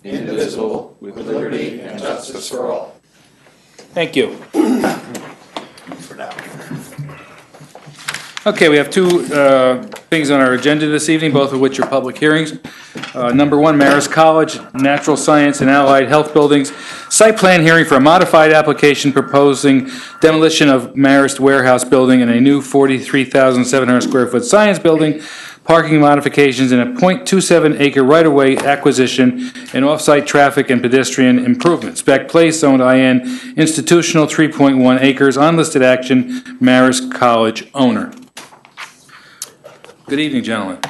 indivisible, with liberty and justice for all. Thank you. For now. Okay, we have two things on our agenda this evening, both of which are public hearings. Number one, Marist College, Natural Science and Allied Health Buildings, site plan hearing for a modified application proposing demolition of Marist Warehouse Building and a new 43,700 square foot science building, parking modifications, and a .27 acre right-of-way acquisition, and off-site traffic and pedestrian improvements. Beck Place, owned IN, institutional, 3.1 acres, unlisted action, Marist College owner. Good evening, gentlemen.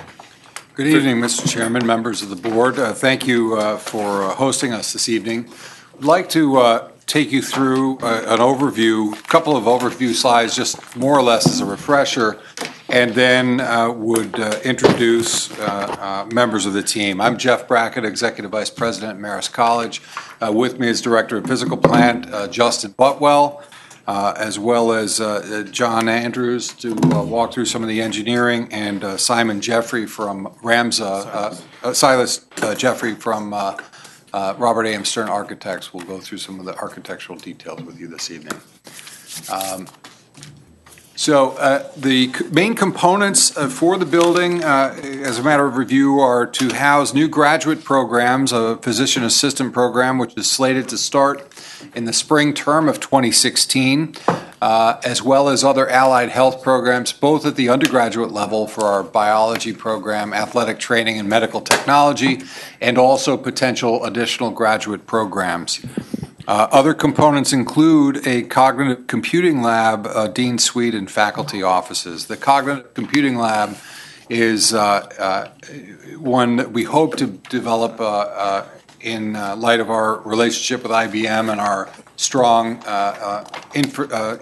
Good evening, Mr. Chairman, members of the board. Thank you for hosting us this evening. I'd like to take you through an overview, a couple of overview slides, just more or less as a refresher, and then would introduce members of the team. I'm Jeff Brackett, Executive Vice President at Marist College. With me is Director of Physical Plant, Justin Butwell, as well as John Andrews to walk through some of the engineering, and Simon Jeffrey from Silas Jeffrey from Robert A.M. Stern Architects will go through some of the architectural details with you this evening. The main components for the building, as a matter of review, are to house new graduate programs, a physician assistant program, which is slated to start in the spring term of 2016, as well as other allied health programs, both at the undergraduate level for our biology program, athletic training, and medical technology, and also potential additional graduate programs. Other components include a cognitive computing lab, dean suite, and faculty offices. The cognitive computing lab is one that we hope to develop in light of our relationship with IBM and our strong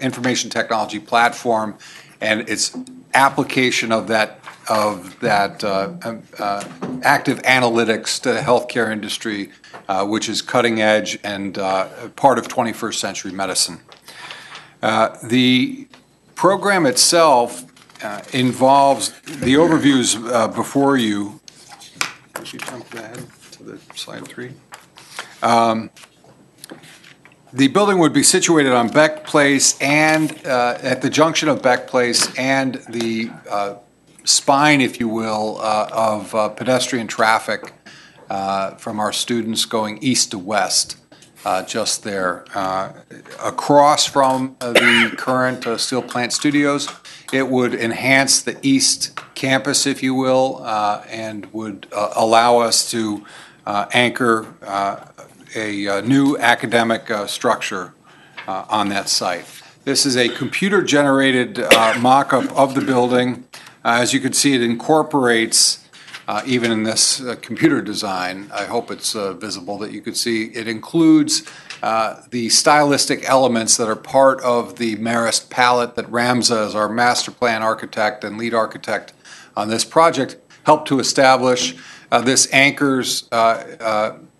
information technology platform and its application of that active analytics to the healthcare industry, which is cutting edge and part of 21st century medicine. The program itself involves, the overviews before you. Could you jump ahead to the slide 3? The building would be situated on Beck Place and at the junction of Beck Place and the spine, if you will, of pedestrian traffic from our students going east to west, just there. Across from the current steel plant studios, it would enhance the east campus, if you will, and would allow us to anchor a new academic structure on that site. This is a computer-generated mock-up of the building. As you can see, it incorporates, even in this computer design, I hope it's visible that you could see, it includes the stylistic elements that are part of the Marist palette that Ramza, as our master plan architect and lead architect on this project, helped to establish. This anchors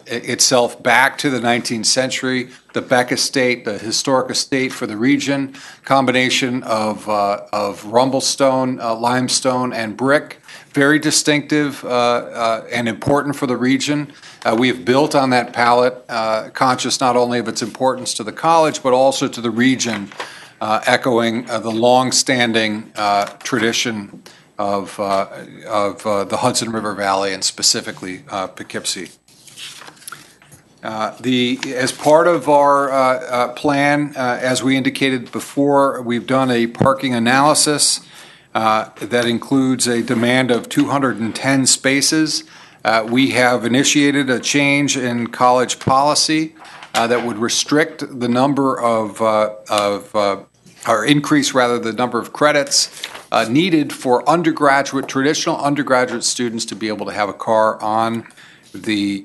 itself back to the 19th century, the Beck estate, the historic estate for the region, combination of rumblestone, limestone, and brick, very distinctive and important for the region. We have built on that palette, conscious not only of its importance to the college, but also to the region, echoing the long-standing tradition of the Hudson River Valley, and specifically Poughkeepsie. As part of our plan, as we indicated before, we've done a parking analysis that includes a demand of 210 spaces. We have initiated a change in college policy that would restrict the number or increase rather the number of credits needed for traditional undergraduate students to be able to have a car on the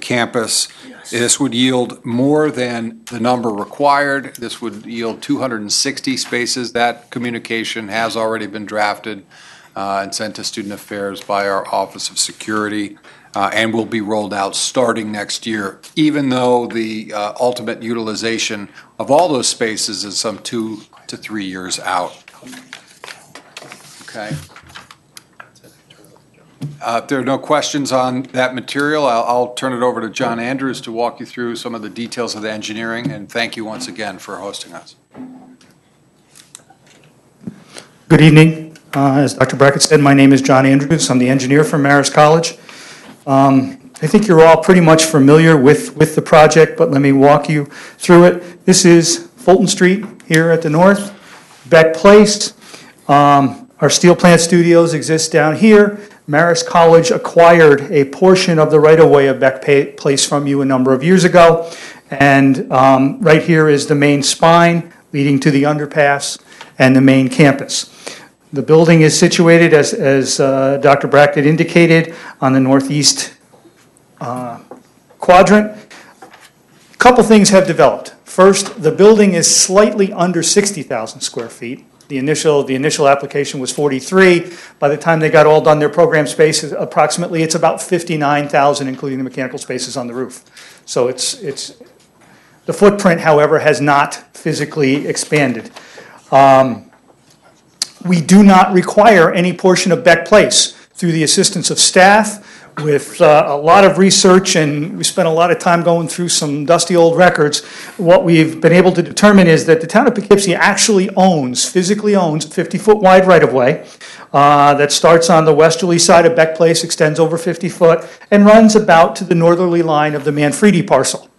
campus. Yes. This would yield more than the number required. This would yield 260 spaces. That communication has already been drafted and sent to Student Affairs by our Office of Security and will be rolled out starting next year, even though the ultimate utilization of all those spaces is some 2 to 3 years out. Okay. If there are no questions on that material, I'll turn it over to John Andrews to walk you through some of the details of the engineering, and thank you once again for hosting us. Good evening. As Dr. Brackett said, my name is John Andrews. I'm the engineer from Marist College. I think you're all pretty much familiar with the project, but let me walk you through it. This is Fulton Street here at the north, Beck Place. Our steel plant studios exist down here. Marist College acquired a portion of the right-of-way of Beck Place from you a number of years ago. And right here is the main spine leading to the underpass and the main campus. The building is situated, as Dr. Brackett indicated, on the northeast quadrant. A couple things have developed. First, the building is slightly under 60,000 square feet. The initial application was 43. By the time they got all done, their program space is approximately, it's about 59,000, including the mechanical spaces on the roof. So it's the footprint, however, has not physically expanded. We do not require any portion of Beck Place. Through the assistance of staff, with a lot of research, and we spent a lot of time going through some dusty old records, what we've been able to determine is that the town of Poughkeepsie actually physically owns a 50-foot wide right-of-way that starts on the westerly side of Beck Place, extends over 50 foot, and runs about to the northerly line of the Manfredi parcel.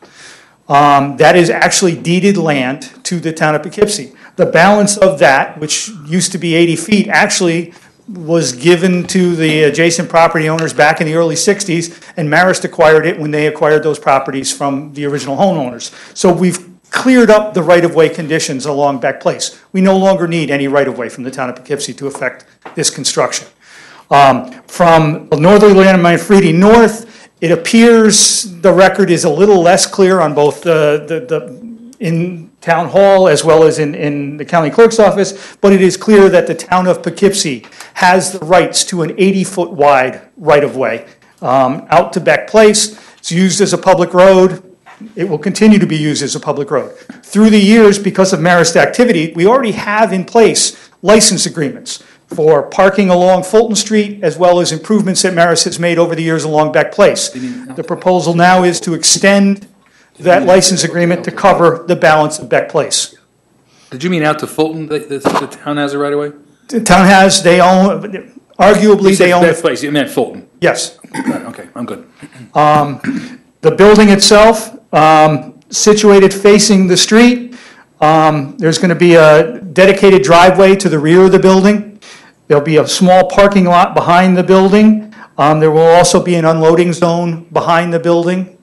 That is actually deeded land to the town of Poughkeepsie. The balance of that, which used to be 80 feet, actually was given to the adjacent property owners back in the early 60s, and Marist acquired it when they acquired those properties from the original homeowners. So we've cleared up the right-of-way conditions along Beck Place. We no longer need any right-of-way from the town of Poughkeepsie to affect this construction. From the northerly land of Manfredi north, it appears the record is a little less clear on both in Town Hall as well as in the county clerk's office, but it is clear that the town of Poughkeepsie has the rights to an 80-foot wide right-of-way out to Beck Place. It's used as a public road. It will continue to be used as a public road. Through the years, because of Marist activity, we already have in place license agreements for parking along Fulton Street, as well as improvements that Marist has made over the years along Beck Place. The proposal now is to extend that license agreement to cover the balance of Beck Place. Did you mean out to Fulton, the town has a right-of-way? The town has, they own, arguably they own. Beck Place, you meant Fulton. Yes. Okay, I'm good. The building itself, situated facing the street, there's going to be a dedicated driveway to the rear of the building. There'll be a small parking lot behind the building. There will also be an unloading zone behind the building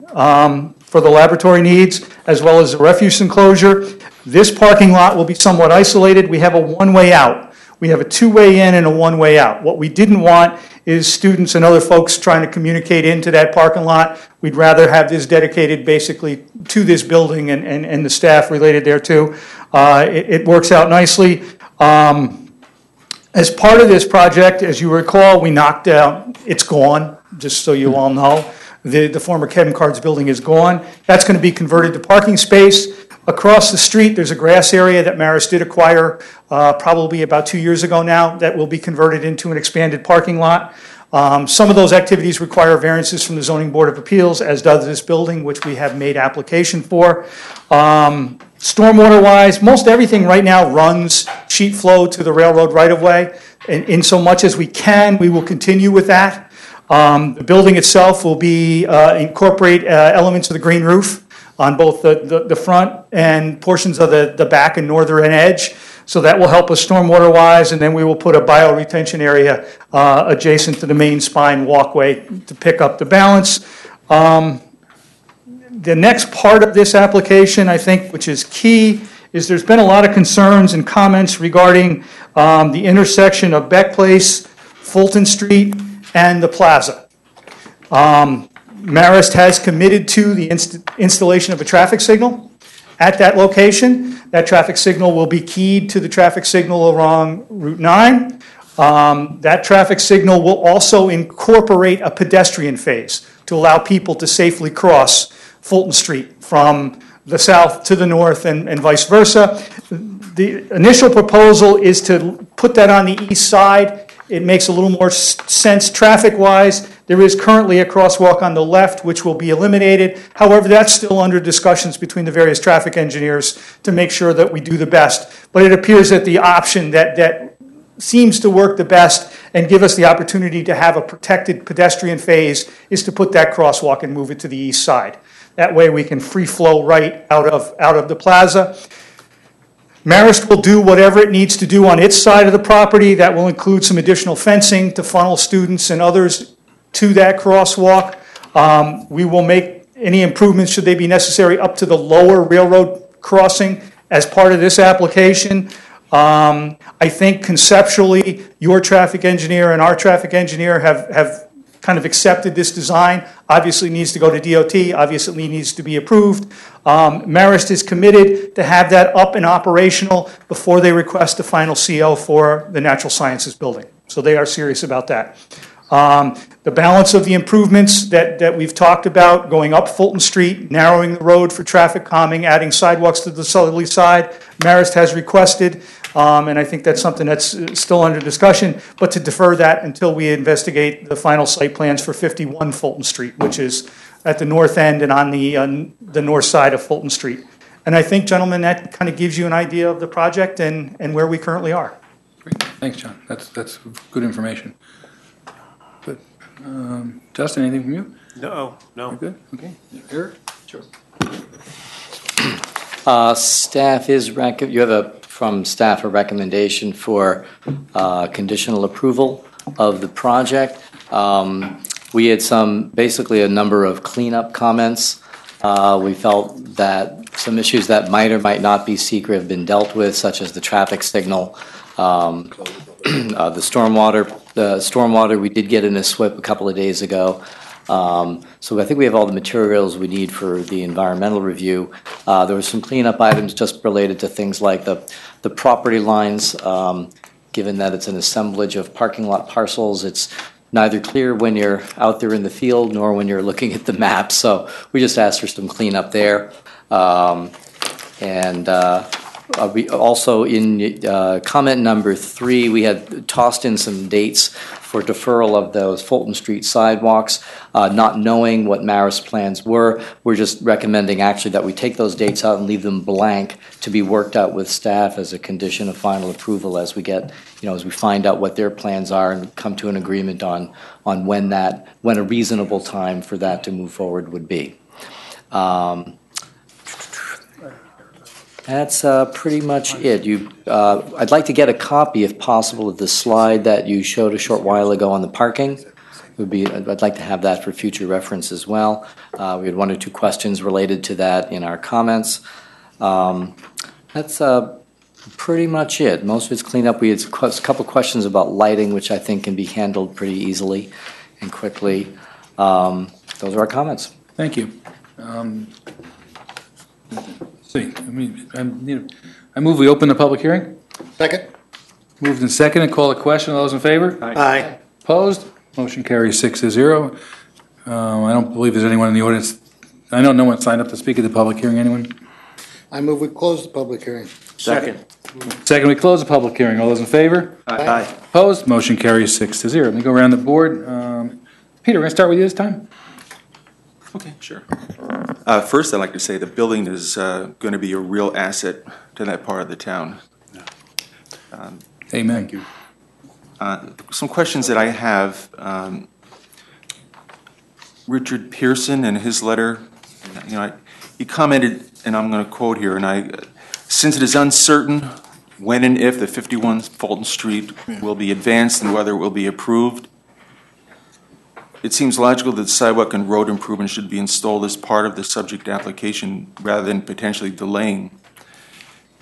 for the laboratory needs, as well as a refuse enclosure. This parking lot will be somewhat isolated. We have a one-way out. We have a two-way in and a one-way out. What we didn't want is students and other folks trying to communicate into that parking lot. We'd rather have this dedicated basically to this building and the staff related thereto. It works out nicely. As part of this project, as you recall, we knocked out, it's gone, just so you all know. The former Kevin Card's building is gone. That's going to be converted to parking space. Across the street, there's a grass area that Marist did acquire probably about 2 years ago now that will be converted into an expanded parking lot. Some of those activities require variances from the Zoning Board of Appeals, as does this building, which we have made application for. Stormwater-wise, most everything right now runs sheet flow to the railroad right-of-way. In so much as we can, we will continue with that. The building itself will be incorporate elements of the green roof on both the front and portions of the back and northern edge. So that will help us stormwater-wise, and then we will put a bioretention area adjacent to the main spine walkway to pick up the balance. The next part of this application, I think, which is key, is there's been a lot of concerns and comments regarding the intersection of Beck Place, Fulton Street, and the plaza. Marist has committed to the installation of a traffic signal at that location. That traffic signal will be keyed to the traffic signal along Route 9. That traffic signal will also incorporate a pedestrian phase to allow people to safely cross Fulton Street from the south to the north and vice versa. The initial proposal is to put that on the east side. it makes a little more sense traffic-wise. There is currently a crosswalk on the left, which will be eliminated. However, that's still under discussions between the various traffic engineers to make sure that we do the best. But it appears that the option that seems to work the best and give us the opportunity to have a protected pedestrian phase is to put that crosswalk and move it to the east side. That way we can free flow right out of the plaza. Marist will do whatever it needs to do on its side of the property. That will include some additional fencing to funnel students and others to that crosswalk. We will make any improvements, should they be necessary, up to the lower railroad crossing as part of this application. I think conceptually, your traffic engineer and our traffic engineer have kind of accepted this design. Obviously needs to go to DOT, obviously needs to be approved. Marist is committed to have that up and operational before they request the final CO for the Natural Sciences building. So they are serious about that. The balance of the improvements that we've talked about, going up Fulton Street, narrowing the road for traffic calming, adding sidewalks to the southerly side, Marist has requested, and I think that's something that's still under discussion, but to defer that until we investigate the final site plans for 51 Fulton Street, which is at the north end and on the north side of Fulton Street. And I think, gentlemen, that kind of gives you an idea of the project and where we currently are. Great. Thanks, John. That's good information. Good. Justin, anything from you? No. You're good? Okay. Eric? Sure. Staff is you have from staff a recommendation for conditional approval of the project. We had basically a number of cleanup comments. We felt that some issues that might or might not be secret have been dealt with, such as the traffic signal, the stormwater we did get in a SWIP a couple of days ago. So I think we have all the materials we need for the environmental review. There were some cleanup items just related to things like the property lines. Given that it's an assemblage of parking lot parcels, it's neither clear when you're out there in the field nor when you're looking at the map. So we just asked for some cleanup there. We also, in comment number 3, we had tossed in some dates for deferral of those Fulton Street sidewalks, not knowing what Marist plans were. We're just recommending actually that we take those dates out and leave them blank to be worked out with staff as a condition of final approval as we get, as we find out what their plans are and come to an agreement on when a reasonable time for that to move forward would be. That's pretty much it. I'd like to get a copy, if possible, of the slide that you showed a short while ago on the parking. I'd like to have that for future reference as well. We had 1 or 2 questions related to that in our comments. That's pretty much it. Most of it's cleaned up. We had a couple questions about lighting, which I think can be handled pretty easily and quickly. Those are our comments. Thank you. I move we open the public hearing. Second? Moved and seconded. Call a question. All those in favor? Aye. Opposed? Motion carries 6-0. I don't believe there's anyone in the audience. I know no one signed up to speak at the public hearing. Anyone? I move we close the public hearing. Second? Second, we close the public hearing. All those in favor? Aye. Opposed? Motion carries 6-0. Let me go around the board. Peter, we're going to start with you this time. Okay, sure. First, I'd like to say the building is going to be a real asset to that part of the town. Amen. Thank you. Some questions that I have. Richard Pearson, in his letter, he commented, and I'm going to quote here, since it is uncertain when and if the 51 Fulton Street will be advanced and whether it will be approved, it seems logical that sidewalk and road improvements should be installed as part of the subject application rather than potentially delaying.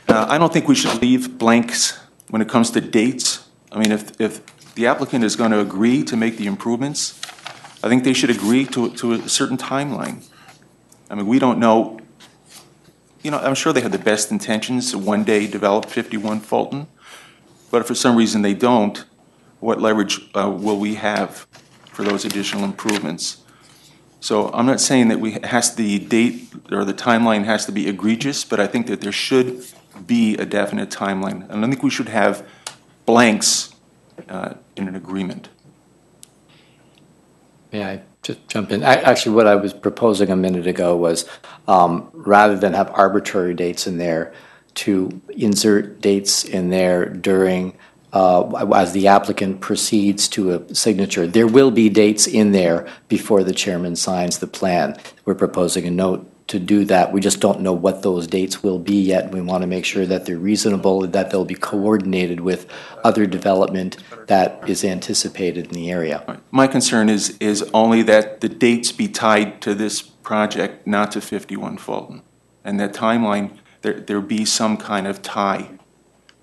I don't think we should leave blanks when it comes to dates. I mean, if the applicant is going to agree to make the improvements, I think they should agree to a certain timeline. I mean, we don't know. I'm sure they have the best intentions to one day develop 51 Fulton, but if for some reason they don't, what leverage will we have for those additional improvements? So I'm not saying that the date or the timeline has to be egregious, but I think that there should be a definite timeline. And I think we should have blanks in an agreement. May I just jump in? Actually, what I was proposing a minute ago was, rather than have arbitrary dates in there, to insert dates in there during, as the applicant proceeds to a signature. There will be dates in there before the chairman signs the plan. We're proposing a note to do that. We just don't know what those dates will be yet. We want to make sure that they're reasonable, that they'll be coordinated with other development that is anticipated in the area. My concern is only that the dates be tied to this project, not to 51 Fulton. And that timeline, there be some kind of tie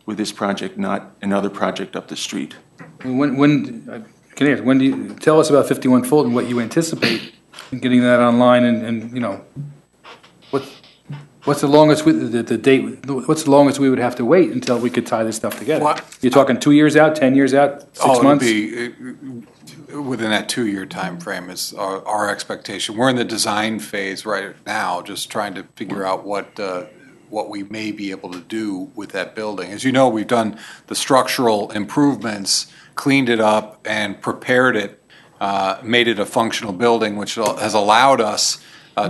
with this project, not another project up the street. When do you, tell us about 51 Fulton, what you anticipate in getting that online and you know, what's the longest, what's the longest we would have to wait until we could tie this stuff together? What? You're talking 2 years out, 10 years out, 6 months? It would be within that 2-year time frame is our expectation. We're in the design phase right now, just trying to figure out what we may be able to do with that building. As you know, we've done the structural improvements, cleaned it up, and prepared it, made it a functional building, which has allowed us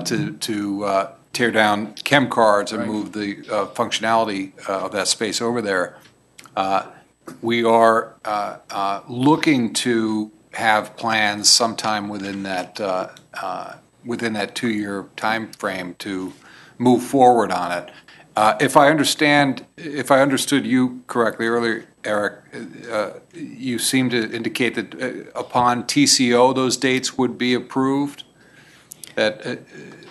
to tear down chem cards and move the functionality of that space over there. We are looking to have plans sometime within that 2-year time frame to move forward on it. If I understood you correctly earlier, Eric, you seem to indicate that upon TCO, those dates would be approved. That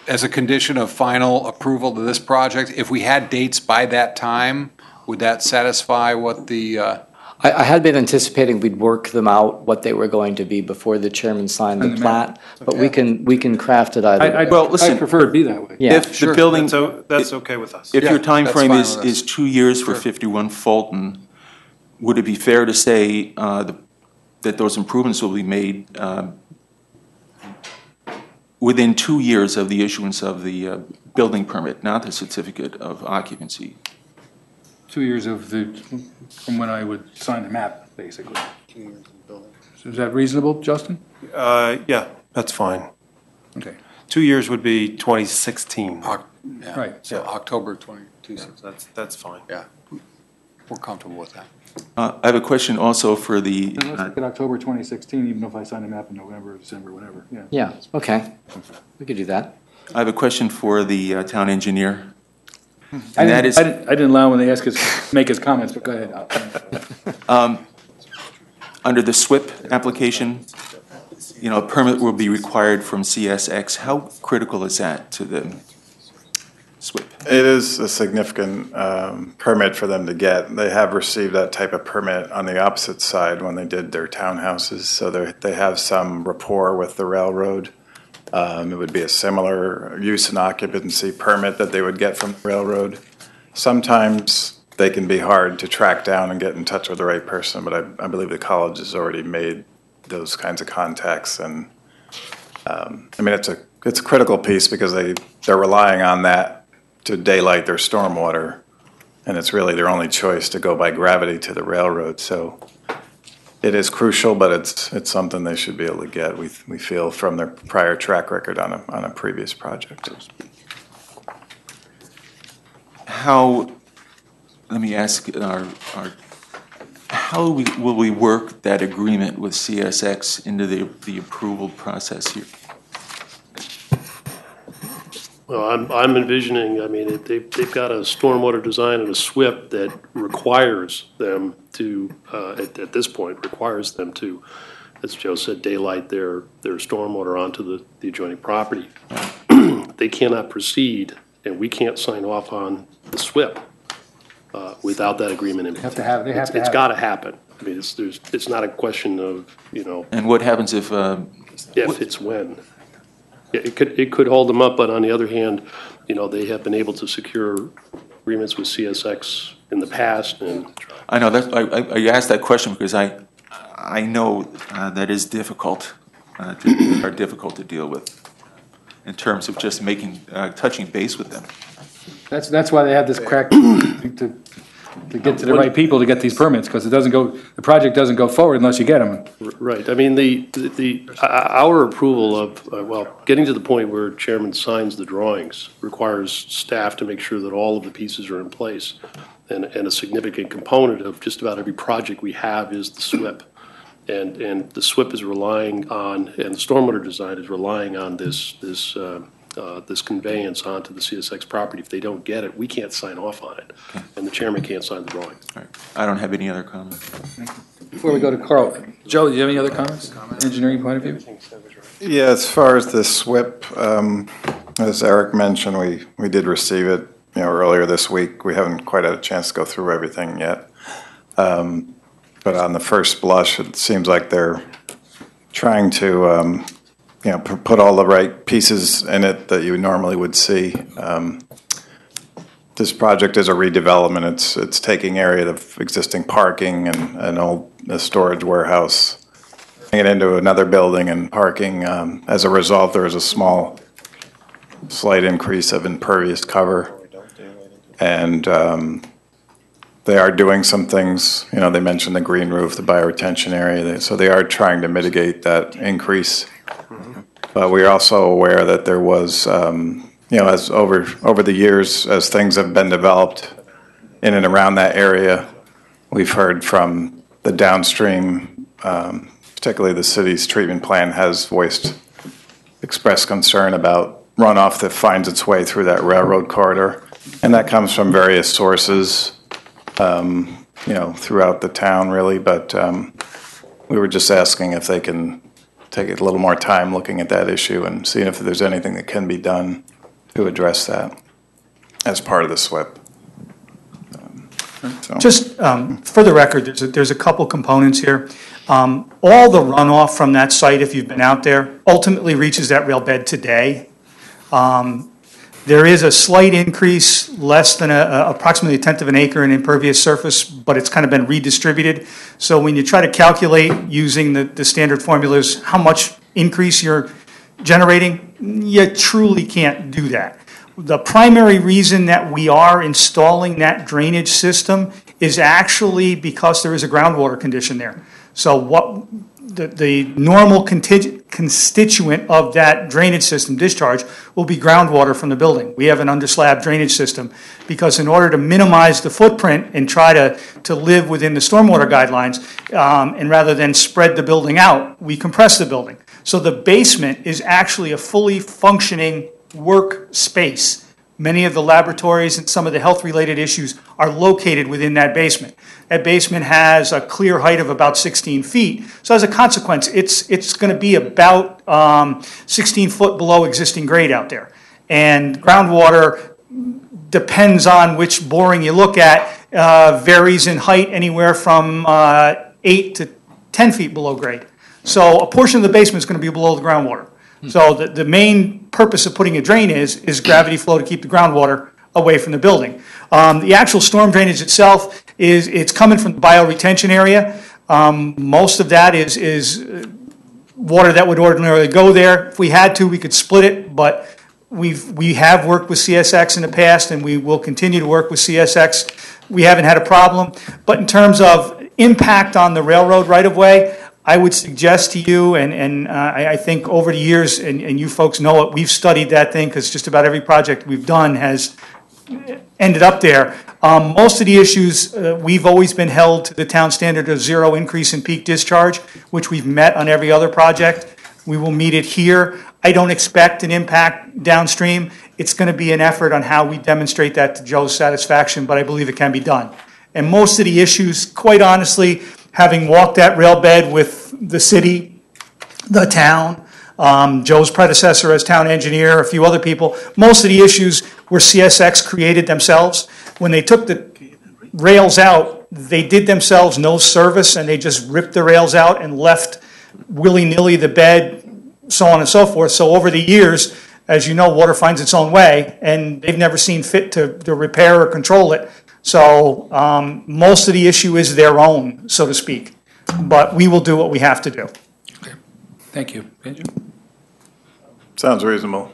as a condition of final approval to this project, if we had dates by that time, would that satisfy what the? I had been anticipating we'd work them out, what they were going to be before the chairman signed the plat, but we can craft it either. Well, listen, I prefer it be that way. Yeah, if the building, That's okay with us. if your time that's frame fine is with us. 2 years for 51 Fulton, would it be fair to say that those improvements will be made within 2 years of the issuance of the building permit, not the certificate of occupancy? 2 years from when I would sign the map, basically. So is that reasonable, Justin? Yeah, that's fine. Okay. 2 years would be 2016. Right. So October 22. Yeah, that's fine. Yeah, we're comfortable with that. I have a question also for the, Let's look at October 2016, even if I sign the map in November, or December, whatever, yeah. Yeah, okay. We could do that. I have a question for the town engineer. I And that is, didn't allow him to make his comments, but go ahead. under the SWIP application, you know, a permit will be required from CSX. How critical is that to the SWIP? It is a significant permit for them to get. They have received that type of permit on the opposite side when they did their townhouses, so they have some rapport with the railroad. It would be a similar use and occupancy permit that they would get from the railroad. Sometimes they can be hard to track down and get in touch with the right person, but I believe the college has already made those kinds of contacts. And I mean, it's a critical piece because they're relying on that to daylight their stormwater, and it's really their only choice to go by gravity to the railroad. So it is crucial, but it's something they should be able to get. We feel from their prior track record on a previous project. How, let me ask how will we work that agreement with CSX into the approval process here? Well, I'm envisioning, I mean, they've got a stormwater design and a SWIP that requires them to, at this point, requires them to, as Joe said, daylight their stormwater onto the adjoining property. They cannot proceed, and we can't sign off on the SWIP without that agreement in place. They have to have It's it. got to happen. I mean, it's not a question of, you know, And what happens if, if, it's when. Yeah, it could hold them up, but on the other hand, you know, they have been able to secure agreements with CSX in the past, and I know that, I asked that question because I know that is difficult, are difficult to deal with in terms of just touching base with them. That's why they have this crack to to get to the right people to get these permits, because the project doesn't go forward unless you get them. Right, I mean, our approval of, getting to the point where chairman signs the drawings requires staff to make sure that all of the pieces are in place. And a significant component of just about every project we have is the SWIP. And the SWIP is relying on, and the stormwater design is relying on this conveyance onto the CSX property. If they don't get it, we can't sign off on it, and the chairman can't sign the drawing. All right. I don't have any other comments. Before we go to Carl, Joe, do you have any other comments? Engineering point of view? Yeah, as far as the SWIP, as Eric mentioned, we did receive it, earlier this week. We haven't quite had a chance to go through everything yet. But on the first blush, it seems like they're trying to, put all the right pieces in it that you normally would see. This project is a redevelopment. It's taking area of existing parking and an old storage warehouse, turning it into another building and parking. As a result, there is a slight increase of impervious cover. And they are doing some things, they mentioned the green roof, the bioretention area, so they are trying to mitigate that increase. But we're also aware that there was, as over the years, as things have been developed in and around that area, we've heard from the downstream, particularly the city's treatment plan has expressed concern about runoff that finds its way through that railroad corridor. And that comes from various sources, throughout the town, really. But we were just asking if they can take a little more time looking at that issue and seeing if there's anything that can be done to address that as part of the SWIP. Just for the record, there's a couple components here. All the runoff from that site, if you've been out there, ultimately reaches that rail bed today. There is a slight increase, less than approximately 1/10 of an acre in impervious surface, but it's kind of been redistributed. So when you try to calculate using the standard formulas how much increase you're generating, you truly can't do that. The primary reason that we are installing that drainage system is actually because there is a groundwater condition there. So what the normal constituent of that drainage system discharge will be groundwater from the building. We have an underslab drainage system because in order to minimize the footprint and try to live within the stormwater guidelines, and rather than spread the building out, we compress the building. So the basement is actually a fully functioning work space. Many of the laboratories and some of the health-related issues are located within that basement. That basement has a clear height of about 16 feet. So as a consequence, it's going to be about 16 foot below existing grade out there. And groundwater depends on which boring you look at, varies in height anywhere from 8 to 10 feet below grade. So a portion of the basement is going to be below the groundwater. So the main purpose of putting a drain is gravity flow to keep the groundwater away from the building. The actual storm drainage itself it's coming from the bioretention area. Most of that is water that would ordinarily go there. If we had to, we could split it, but we have worked with CSX in the past, and we will continue to work with CSX. We haven't had a problem. But in terms of impact on the railroad right-of-way, I would suggest to you, and I think over the years, and you folks know it, we've studied that thing because just about every project we've done has ended up there. Most of the issues, we've always been held to the town standard of 0 increase in peak discharge, which we've met on every other project. We will meet it here. I don't expect an impact downstream. It's going to be an effort on how we demonstrate that to Joe's satisfaction, but I believe it can be done. And most of the issues, quite honestly, having walked that rail bed with the city, the town, Joe's predecessor as town engineer, a few other people, most of the issues were CSX created themselves. When they took the rails out, they did themselves no service, and they just ripped the rails out and left willy-nilly the bed, so on and so forth. So over the years, as you know, water finds its own way, and they've never seen fit to repair or control it. So most of the issue is their own, so to speak. But we will do what we have to do. Okay. Thank you. Benjamin? Sounds reasonable.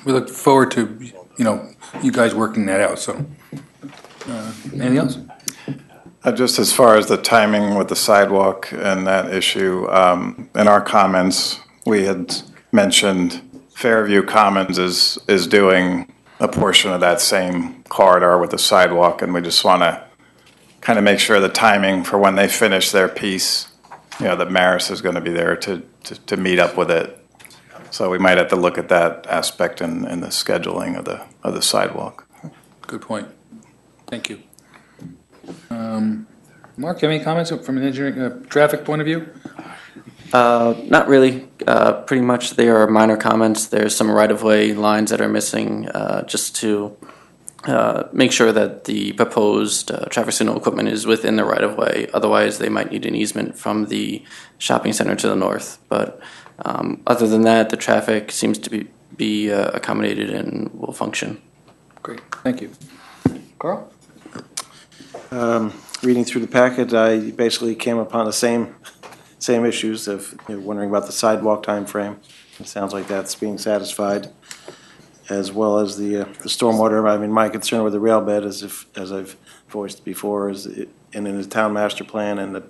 We look forward to, you guys working that out, so. Anything else? Just as far as the timing with the sidewalk and that issue, in our comments, we had mentioned Fairview Commons is doing a portion of that same corridor with the sidewalk, and we just want to kind of make sure the timing for when they finish their piece, that Marist is going to be there to meet up with it. So we might have to look at that aspect in the scheduling of the sidewalk. Good point. Thank you. Mark, you have any comments from an engineering, traffic point of view? Not really. Pretty much they are minor comments. There's some right-of-way lines that are missing just to make sure that the proposed traffic signal equipment is within the right-of-way. Otherwise, they might need an easement from the shopping center to the north. But other than that, the traffic seems to be accommodated and will function. Great. Thank you. Carl? Reading through the packet, I basically came upon the same issues of wondering about the sidewalk time frame. It sounds like that's being satisfied, as well as the stormwater. I mean, my concern with the rail bed is, as I've voiced before, and in the town master plan and the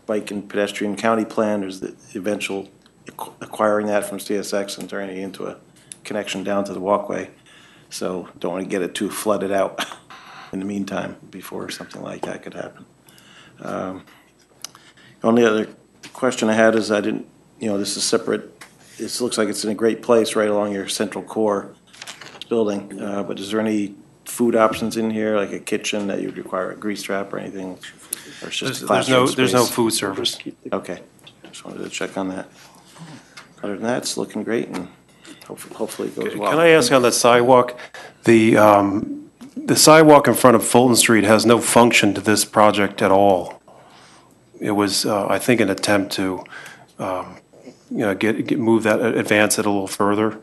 bike and pedestrian county plan, there's the eventual acquiring that from CSX and turning it into a connection down to the walkway. So don't want to get it too flooded out in the meantime before something like that could happen. The only other question I had is this is separate. This looks like it's in a great place right along your central core building, but is there any food options in here, like a kitchen that you'd require a grease trap or anything? Or it's just There's no food service. Okay, just wanted to check on that. Other than that, it's looking great, and hopefully it goes well. Can I ask on the sidewalk, the sidewalk in front of Fulton Street has no function to this project at all. It was, I think, an attempt to, advance it a little further.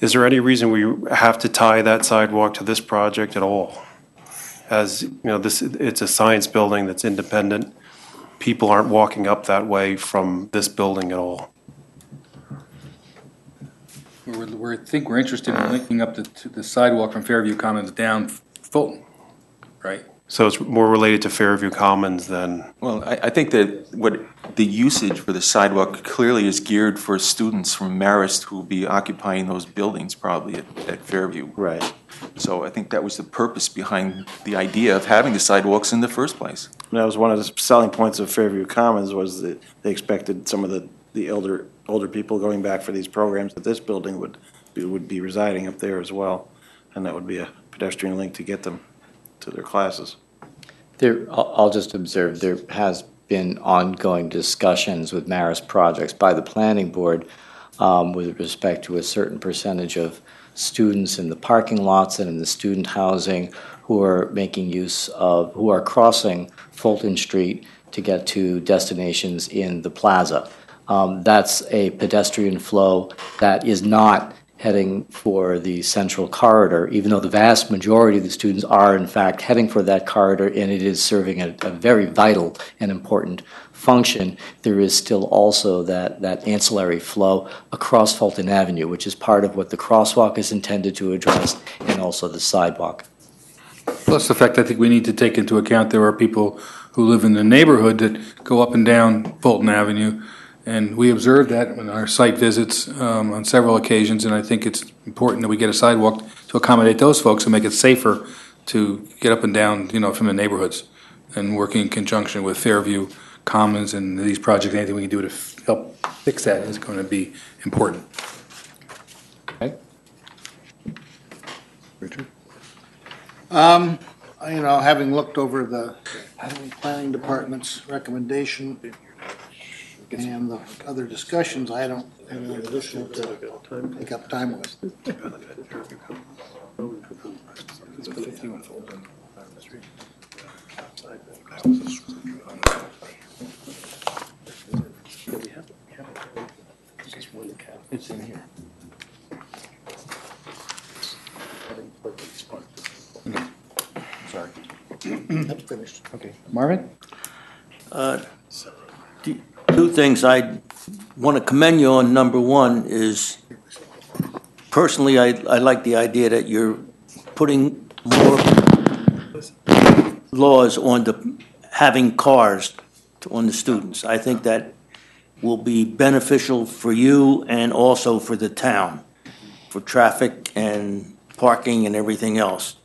Is there any reason we have to tie that sidewalk to this project at all? As it's a science building that's independent. People aren't walking up that way from this building at all. I think we're interested in linking up the sidewalk from Fairview Commons down Fulton, right? So it's more related to Fairview Commons than... Well, I think that what the usage for the sidewalk clearly is geared for students from Marist who will be occupying those buildings probably at Fairview. Right. So I think that was the purpose behind the idea of having the sidewalks in the first place. And that was one of the selling points of Fairview Commons, was that they expected some of the older people going back for these programs that this building would be residing up there as well, and that would be a pedestrian link to get them to their classes. I'll just observe there has been ongoing discussions with Marist projects by the planning board with respect to a certain percentage of students in the parking lots and in the student housing who are making use of, who are crossing Fulton Street to get to destinations in the plaza. That's a pedestrian flow that is not heading for the central corridor, even though the vast majority of the students are in fact heading for that corridor, and it is serving a very vital and important function. There is still also that ancillary flow across Fulton Avenue, which is part of what the crosswalk is intended to address, and also the sidewalk. Plus the fact I think we need to take into account there are people who live in the neighborhood that go up and down Fulton Avenue. And we observed that in our site visits on several occasions, and I think it's important that we get a sidewalk to accommodate those folks and make it safer to get up and down, from the neighborhoods. And working in conjunction with Fairview Commons and these projects, anything we can do to help fix that is going to be important. Okay. Richard? Having looked over the planning department's recommendation and the other discussions, I don't have anything additional to take up time with. It's in here. Sorry. That's finished. Okay. Marvin? Two things I want to commend you on. Number one is, personally, I like the idea that you're putting more laws on the having cars on the students. I think that will be beneficial for you and also for the town, for traffic and parking and everything else.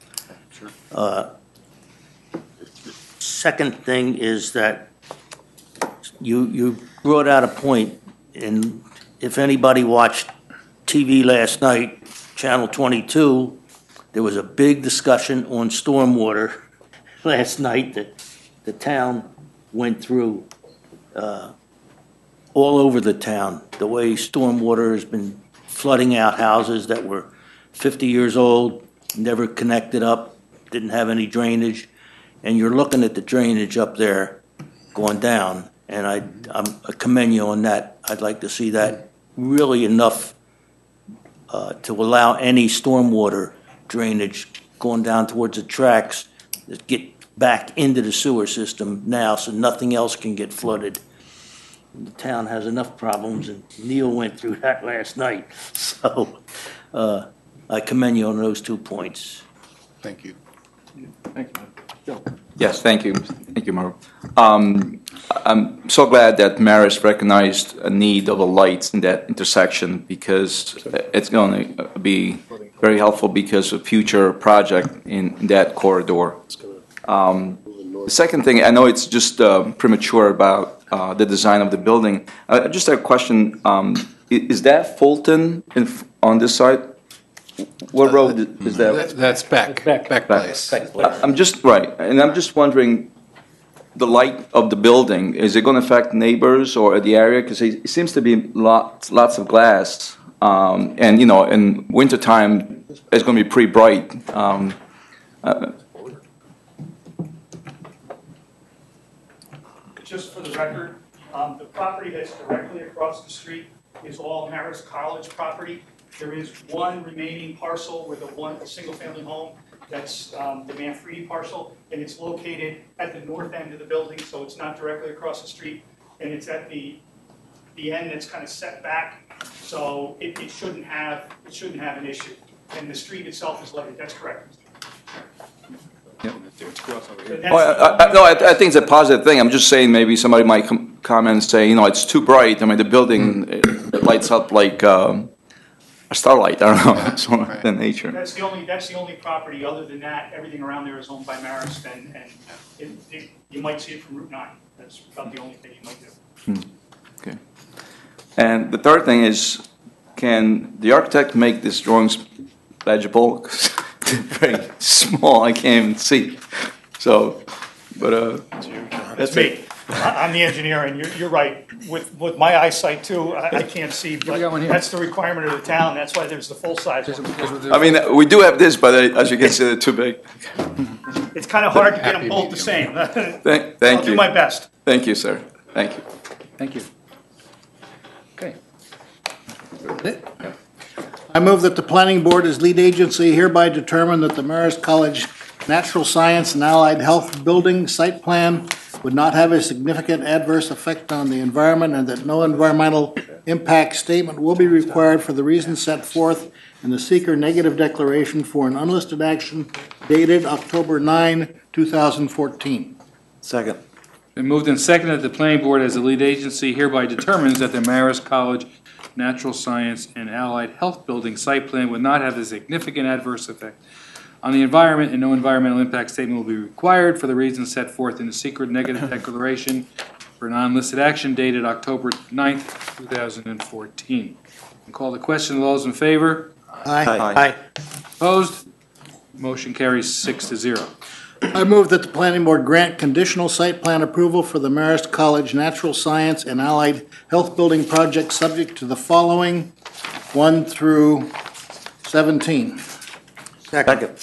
Second thing is that you brought out a point, and if anybody watched TV last night, Channel 22, there was a big discussion on stormwater last night that the town went through all over the town, the way stormwater has been flooding out houses that were 50 years old, never connected up, didn't have any drainage, and you're looking at the drainage up there going down, and I commend you on that. I'd like to see that really enough to allow any stormwater drainage going down towards the tracks to get back into the sewer system now so nothing else can get flooded. The town has enough problems, and Neil went through that last night. So I commend you on those 2 points. Thank you. Yes, thank you. Thank you, Mark. I'm so glad that Maris recognized a need of a light in that intersection, because it's going to be very helpful because of future project in that corridor. The second thing, I know it's just premature about the design of the building. Just a question, is that Fulton on this side? What road is that? That's Beck Place. I'm just, right, and I'm just wondering, the light of the building, is it going to affect neighbors or the area? Because it seems to be lots of glass, and, you know, in wintertime, it's going to be pretty bright. Just for the record, the property that's directly across the street is all Maris College property. There is one remaining parcel with a single-family home. That's the Manfredi parcel, and it's located at the north end of the building, so it's not directly across the street, and it's at the end that's kind of set back, so it shouldn't have an issue. And the street itself is lighted. That's correct. No, I think it's a positive thing. I'm just saying maybe somebody might comment and say, you know, it's too bright. I mean, the building it lights up like a starlight. I don't know. It's one of the nature. That's the only property. Other than that, everything around there is owned by Maris, and you might see it from Route 9. That's about the only thing you might do. Okay. And the third thing is, can the architect make these drawings legible? Very small, I can't even see. So, but That's me. I'm the engineer, and you're right. With my eyesight too, I can't see, but that's the requirement of the town. That's why there's the full size one. I mean, we do have this, but as you can see, they're too big. It's kind of hard to get them both the same. Thank you. I'll do my best. Thank you, sir. Thank you. Thank you. Okay. I move that the planning board as lead agency hereby determine that the Maris College Natural Science and Allied Health Building site plan would not have a significant adverse effect on the environment, and that no environmental impact statement will be required for the reasons set forth in the seeker negative declaration for an unlisted action dated October 9, 2014. Second. Been moved and seconded that the planning board as the lead agency hereby determines that the Maris College Natural Science and Allied Health Building site plan would not have a significant adverse effect on the environment, and no environmental impact statement will be required for the reasons set forth in the secret negative declaration for non-listed action dated October 9th, 2014. And call the question. All those in favor? Aye. Opposed? Motion carries 6-0. I move that the planning board grant conditional site plan approval for the Marist College Natural Science and Allied Health Building project subject to the following 1 through 17. Second.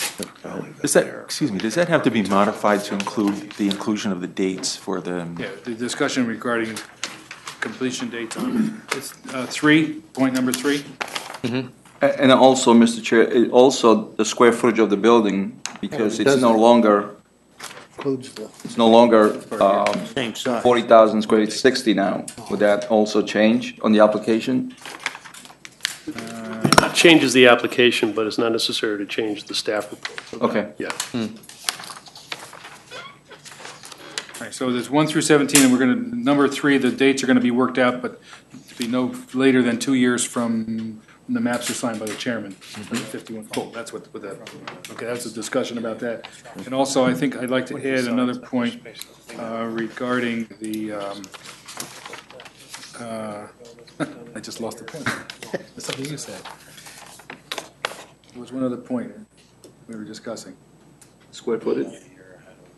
Does that have to be modified to include the inclusion of the dates for the? Yeah, the discussion regarding completion dates on it's point number 3. Mm-hmm. And also, Mr. Chair, also the square footage of the building, because it's no longer, it's no longer 40,000 square, it's 60 now. Would that also change on the application? It changes the application, but it's not necessary to change the staff report. Okay. Yeah. All right, so there's 1 through 17, and we're going to, number 3, the dates are going to be worked out, but to be no later than 2 years from when the maps are signed by the chairman. 51, cool, that's what that, okay, that's a discussion about that. And also, I think I'd like to add another point regarding the, I just lost the point. That's something you said. There was one other point we were discussing. Square footage?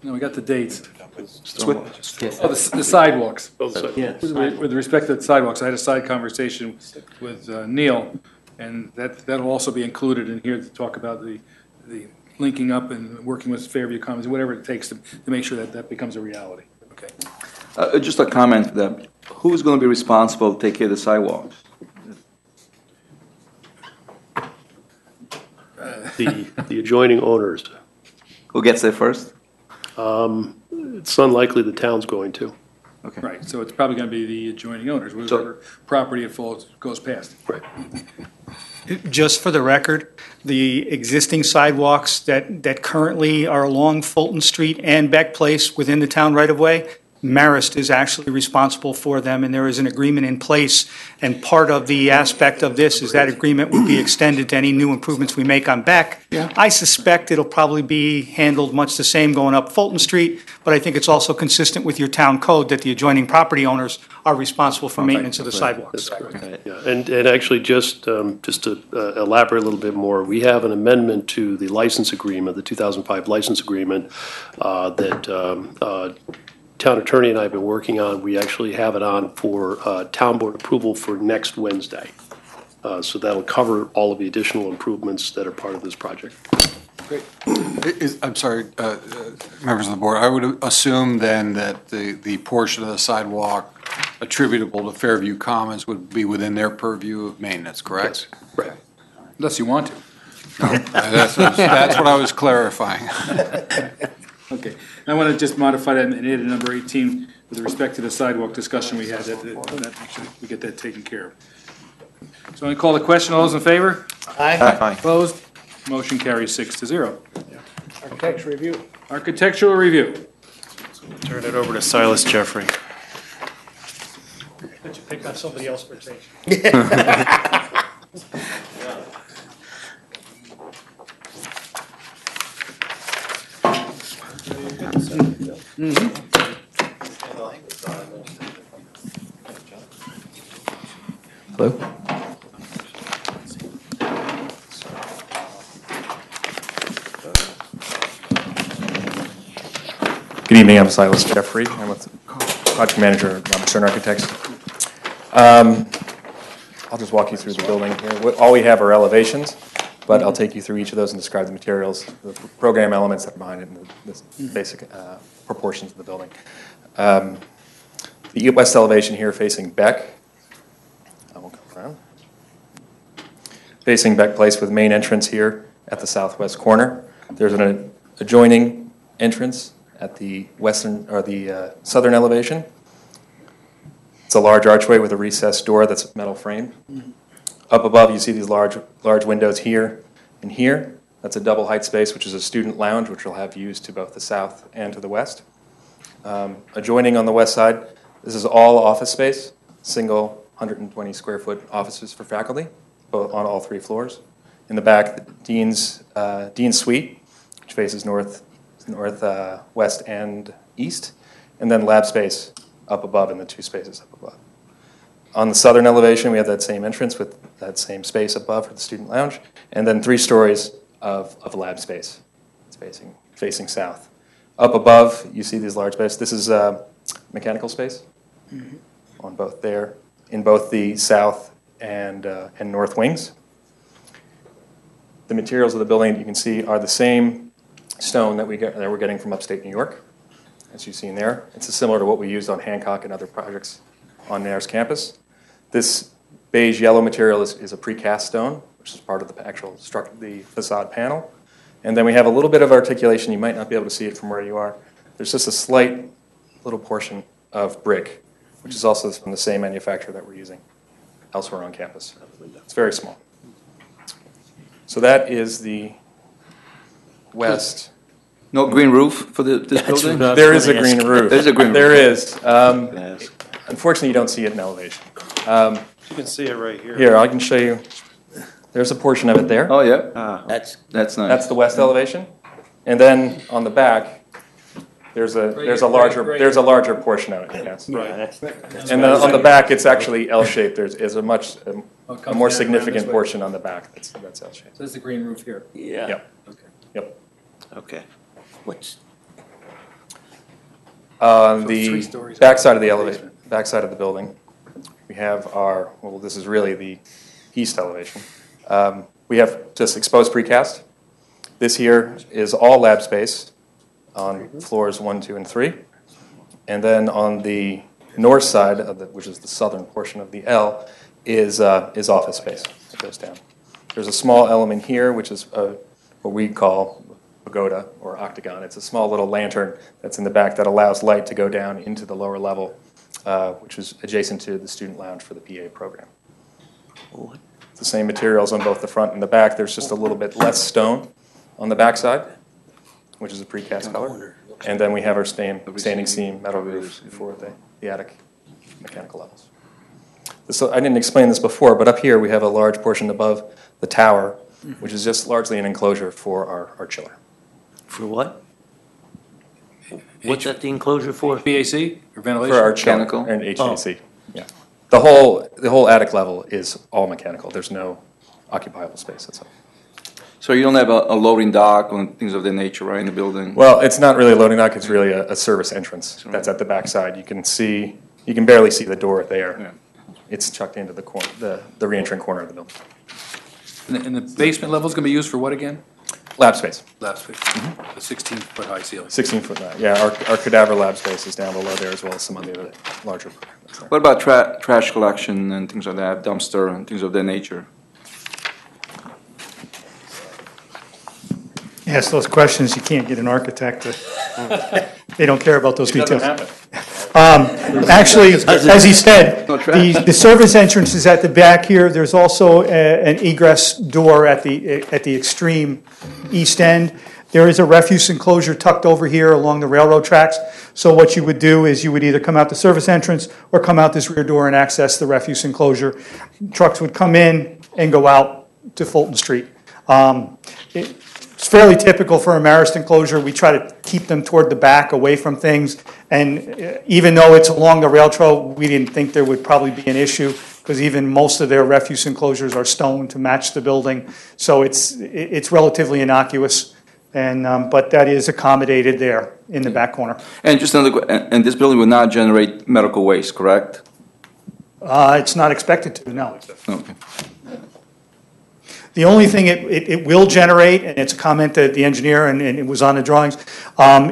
No, we got the dates. Oh, the sidewalks. With respect to the sidewalks, I had a side conversation with Neil, and that'll also be included in here to talk about the linking up and working with Fairview Commons, whatever it takes to make sure that becomes a reality. Okay. Just a comment that who's going to be responsible to take care of the sidewalks? The adjoining owners. Who gets there first? It's unlikely the town's going to. Okay. Right, so it's probably going to be the adjoining owners, whatever property it goes past. Right. Just for the record, the existing sidewalks that currently are along Fulton Street and Beck Place within the town right-of-way, Marist is actually responsible for them, and there is an agreement in place. And part of the aspect of this is that agreement would be extended to any new improvements we make on Beck. Yeah. I suspect it'll probably be handled much the same going up Fulton Street, but I think it's also consistent with your town code that the adjoining property owners are responsible for maintenance of the sidewalks. That's correct. Yeah. And actually, just to elaborate a little bit more, we have an amendment to the license agreement, the 2005 license agreement, that town attorney and I have been working on. We actually have it on for town board approval for next Wednesday. So that'll cover all of the additional improvements that are part of this project. Great. I'm sorry, members of the board, I would assume then that the portion of the sidewalk attributable to Fairview Commons would be within their purview of maintenance, correct? Yes. Right. Unless you want to. No, that's what I was clarifying. Okay, I want to just modify that and add a number 18 with respect to the sidewalk discussion we had, that actually we get that taken care of. So I call the question, all those in favor? Aye. Aye. Opposed? Motion carries 6-0. Architecture review. Architectural review. Turn it over to Silas Jeffrey. Let you pick on somebody else for a change. Hello? Good evening, I'm Silas Jeffrey. I'm with project manager at Robert Stern Architects. I'll just walk you through the building here. All we have are elevations, but I'll take you through each of those and describe the materials, the program elements that are behind it, and the basic proportions of the building. The west elevation here facing Beck. I will come around. Facing Beck Place with main entrance here at the southwest corner. There's an adjoining entrance at the western or the southern elevation. It's a large archway with a recessed door that's metal framed. Up above, you see these large windows here and here. That's a double height space, which is a student lounge, which will have views to both the south and to the west. Adjoining on the west side, this is all office space, single 120 square foot offices for faculty, both on all 3 floors. In the back, the Dean's Suite, which faces north, west, and east, and then lab space up above in the 2 spaces up above. On the southern elevation, we have that same entrance with that same space above for the student lounge, and then 3 stories of lab space. It's facing south. Up above, you see these large spaces. This is mechanical space on both there, in both the south and north wings. The materials of the building, you can see, are the same stone that we're getting from upstate New York, as you've seen there. It's similar to what we used on Hancock and other projects on NAR's campus. This beige-yellow material is a precast stone, which is part of the actual the facade panel. And then we have a little bit of articulation. You might not be able to see it from where you are. There's just a slight little portion of brick, which is also from the same manufacturer that we're using elsewhere on campus. It's very small. So that is the west No green roof for this building? There is a green roof. There's a green roof. There is. Yes. Unfortunately, you don't see it in elevation. You can see it right here. Here, I can show you. There's a portion of it there. Oh, yeah? That's That's nice. That's the west elevation. And then on the back, there's a larger portion of it, yes. Right. And then on the back, it's actually L-shaped. There's a more significant portion on the back that's L-shaped. So there's the green roof here. yeah. Yep. Yep. Okay. What's On three the stories. backside of the elevation, backside of the building, we have this is really the east elevation. We have just exposed precast. This here is all lab space on floors 1, 2, and 3. And then on the north side, which is the southern portion of the L, is office space that goes down. There's a small element here, which is what we call pagoda or octagon. It's a small little lantern that's in the back that allows light to go down into the lower level, which is adjacent to the student lounge for the PA program. It's the same materials on both the front and the back. There's just a little bit less stone on the back side, which is a precast color. And then we have our standing seam metal roof for the attic mechanical levels. So I didn't explain this before, but up here we have a large portion above the tower, which is just largely an enclosure for our chiller. for what? What's that the enclosure for? BAC or ventilation? For our chiller Mechanical? and HVAC. Yeah. The whole attic level is all mechanical. There's no occupiable space. That's all. So you don't have a loading dock and things of that nature, right, in the building? Well, it's not really a loading dock. It's really a service entrance that's at the backside. You can barely see the door there. Yeah. It's chucked into the corner, the re-entrant corner of the building. And the basement level's gonna be used for what again? Lab space, Lab space. The 16-foot high ceiling. 16-foot. Yeah, our cadaver lab space is down below there as well as some of the other larger programs there. What about trash collection and things like that, dumpster and things of that nature? Ask those questions, you can't get an architect to, they don't care about those It doesn't details. happen. Actually, as he said, the service entrance is at the back here. There's also an egress door at the extreme east end. There is a refuse enclosure tucked over here along the railroad tracks. So what you would do is you would either come out the service entrance or come out this rear door and access the refuse enclosure. Trucks would come in and go out to Fulton Street. It's fairly typical for a Marist enclosure. We try to keep them toward the back, away from things. And even though it's along the rail trail, we didn't think there would probably be an issue because even most of their refuse enclosures are stone to match the building. So it's relatively innocuous. And but that is accommodated there in the back corner. And just another, and this building will not generate medical waste, correct? It's not expected to, no. Okay. The only thing it will generate, and it's a comment that the engineer, and it was on the drawings,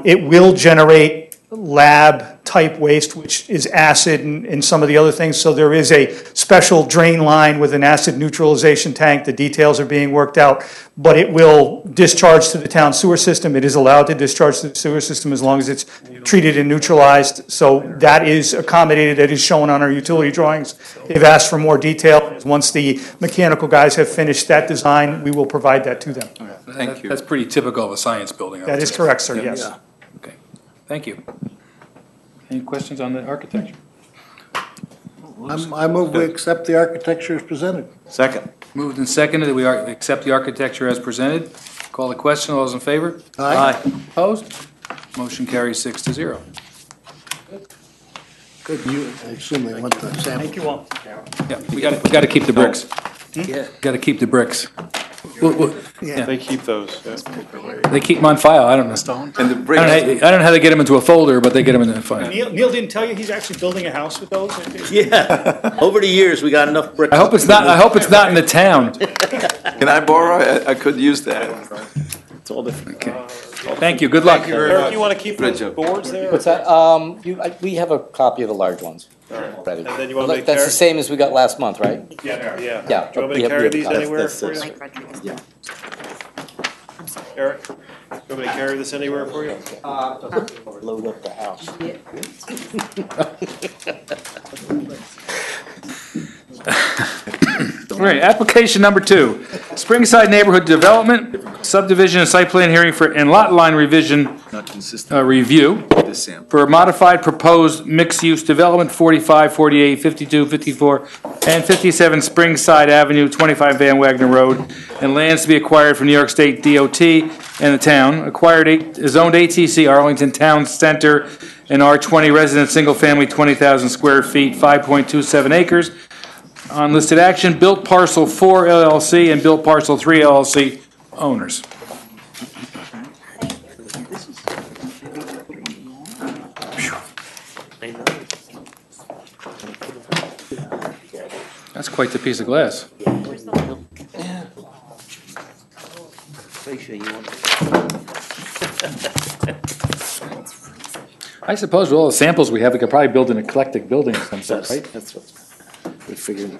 it will generate lab-type waste, which is acid and some of the other things. So there is a special drain line with an acid neutralization tank. The details are being worked out, but it will discharge to the town sewer system. It is allowed to discharge to the sewer system as long as it's treated and neutralized. So that is accommodated. That is shown on our utility drawings. They've asked for more detail. Once the mechanical guys have finished that design, we will provide that to them. Thank you. That's pretty typical of a science building. I would That is say. correct, sir, yes. Okay, thank you. Any questions on the architecture? I move we accept the architecture as presented. Second. Moved and seconded that we accept the architecture as presented. Call the question. All those in favor? Aye. Opposed? Motion carries 6-0. Good, I assume they want the sample. Thank you all. Yeah, we got to keep the bricks. Yeah. Got to keep the bricks. Yeah, They keep those. Yeah. they keep them on file. I don't know. And the I bricks, don't know how they get them into a folder, but they get them in the file. Neil didn't tell you he's actually building a house with those? Yeah, over the years, we got enough bricks. I hope it's not in the town. can I borrow? I could use that. It's all different. Thank you. Good luck. Eric, you want to keep Great those job. boards there? What's that? We have a copy of the large ones already. And then you want me to That's carry? the same as we got last month, right? Yeah. Yeah. Do you want me We to have- carry we have these copies. anywhere That's for you? this. Mike Rodriguez. Yeah. Eric, do you want me to carry this anywhere for you? Load up the house. All right, application number 2, Springside Neighborhood Development, subdivision and site plan hearing and lot line revision Not consistent review with this sample. for a modified proposed mixed-use development, 45, 48, 52, 54, and 57 Springside Avenue, 25 Van Wagner Road, and lands to be acquired from New York State DOT and the town. Zoned ATC Arlington Town Center and R20 resident single-family, 20,000 square feet, 5.27 acres. On listed action, Built Parcel 4 LLC and Built Parcel 3 LLC owners. That's quite the piece of glass. I suppose with all the samples we have, we could probably build an eclectic building of some sort, right? That's what we figured.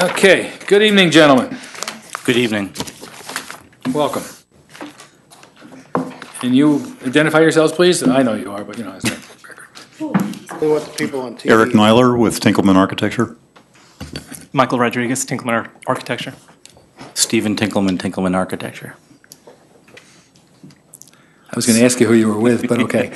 Okay, good evening, gentlemen. Good evening. Welcome. And you identify yourselves, please? I know you are, but you know, it's not We want the people on TV. Eric Nyler with Tinkelman Architecture. Michael Rodriguez, Tinkelman Architecture. Stephen Tinkelman, Tinkelman Architecture. I was going to ask you who you were with, but okay.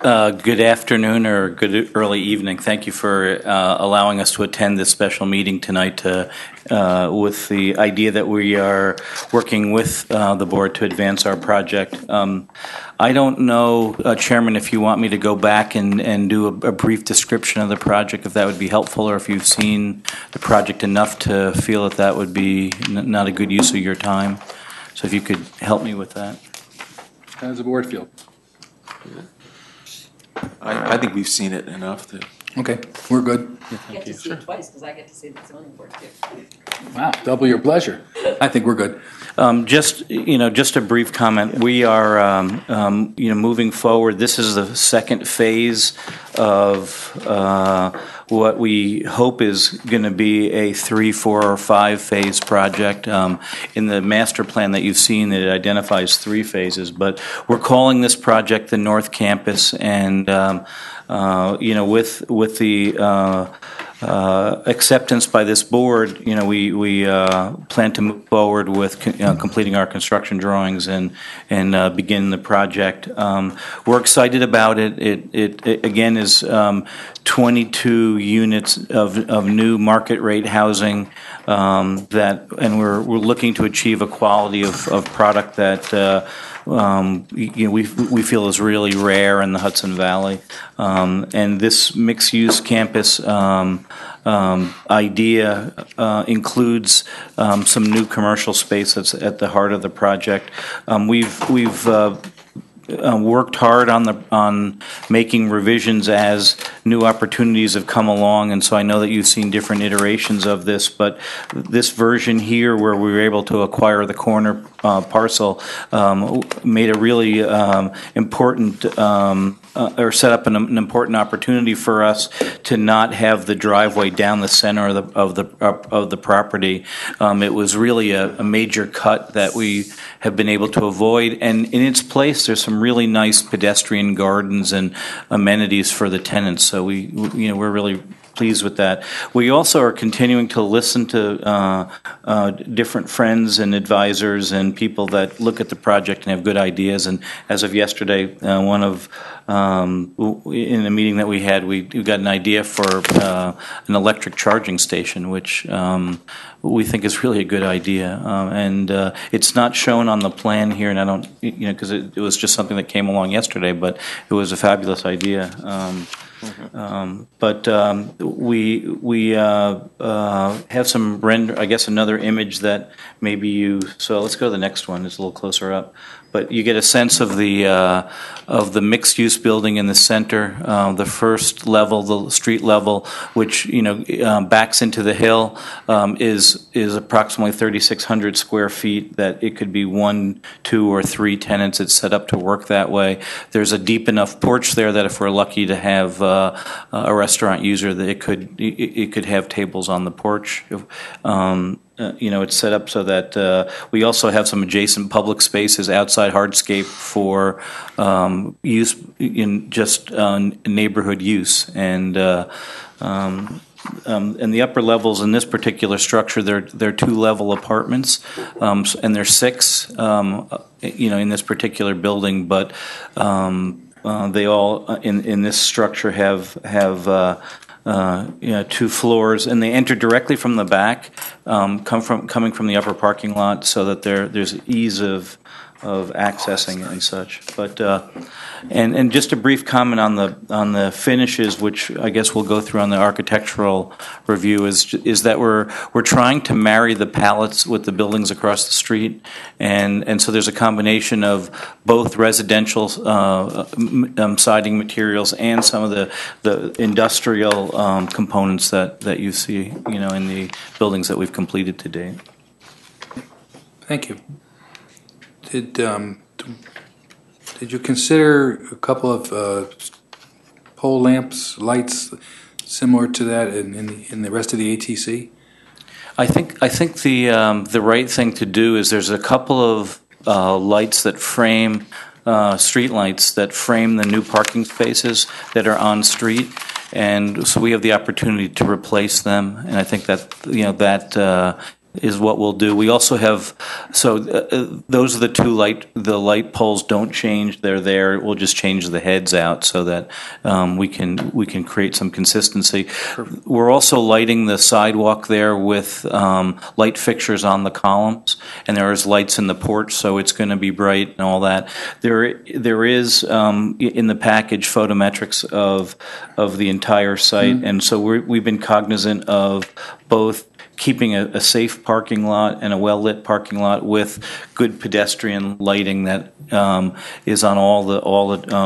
Good afternoon or good early evening. Thank you for allowing us to attend this special meeting tonight with the idea that we are working with the board to advance our project. I don't know, Chairman, if you want me to go back and do a brief description of the project, if that would be helpful, or if you've seen the project enough to feel that that would be not a good use of your time. So if you could help me with that. How does the board feel? I think we've seen it enough to. Okay, we're good. I get to see it twice because I get to see the zoning board too. Wow, double your pleasure. I think we're good. Just a brief comment. We are, moving forward. This is the second phase of what we hope is going to be a 3, 4, or 5 phase project. In the master plan that you've seen, it identifies 3 phases, but we're calling this project the North Campus, and with the acceptance by this board, we plan to move forward with completing our construction drawings and begin the project. We're excited about it. It again is 22 units of new market rate housing and we're looking to achieve a quality of product that we feel is really rare in the Hudson Valley. And this mixed-use campus idea includes some new commercial space that's at the heart of the project. We've worked hard on making revisions as new opportunities have come along, and so I know that you've seen different iterations of this, but this version here, where we were able to acquire the corner parcel, made a really important or set up an important opportunity for us to not have the driveway down the center of the property. It was really a major cut that we have been able to avoid, and in its place, there's some really nice pedestrian gardens and amenities for the tenants. So we're really pleased with that. We also are continuing to listen to different friends and advisors and people that look at the project and have good ideas. And as of yesterday, in a meeting that we had, we got an idea for an electric charging station, which we think is really a good idea. And it's not shown on the plan here, and I don't, because it was just something that came along yesterday, but it was a fabulous idea. But we have some I guess another image that maybe so let's go to the next one. It's a little closer up. But you get a sense of the mixed-use building in the center, the first level, the street level, which backs into the hill, is approximately 3,600 square feet. That it could be 1, 2, or 3 tenants. It's set up to work that way. There's a deep enough porch there that if we're lucky to have a restaurant user, that it could have tables on the porch. It's set up so that we also have some adjacent public spaces outside hardscape for use in just neighborhood use. And in the upper levels in this particular structure, they're two-level apartments, and there's six, in this particular building, but they all in this structure have two floors, and they enter directly from the back, coming from the upper parking lot, so that there's ease of accessing and such. But and just a brief comment on the finishes, which I guess we'll go through on the architectural review, is that we're trying to marry the palettes with the buildings across the street, and so there's a combination of both residential siding materials and some of the industrial components that you see, in the buildings that we've completed to date. Thank you. Did you consider a couple of pole lamps, lights similar to that in the rest of the ATC? I think the right thing to do is there's a couple of lights that frame street lights that frame the new parking spaces that are on street, and so we have the opportunity to replace them, and I think that that is what we'll do. We also have, those are the light poles don't change, they're there, we'll just change the heads out so that we can create some consistency. We're also lighting the sidewalk there with light fixtures on the columns, and there is lights in the porch, so it's going to be bright and all that. There is in the package photometrics of the entire site, and so we've been cognizant of both keeping a safe parking lot and a well-lit parking lot with good pedestrian lighting that is on all the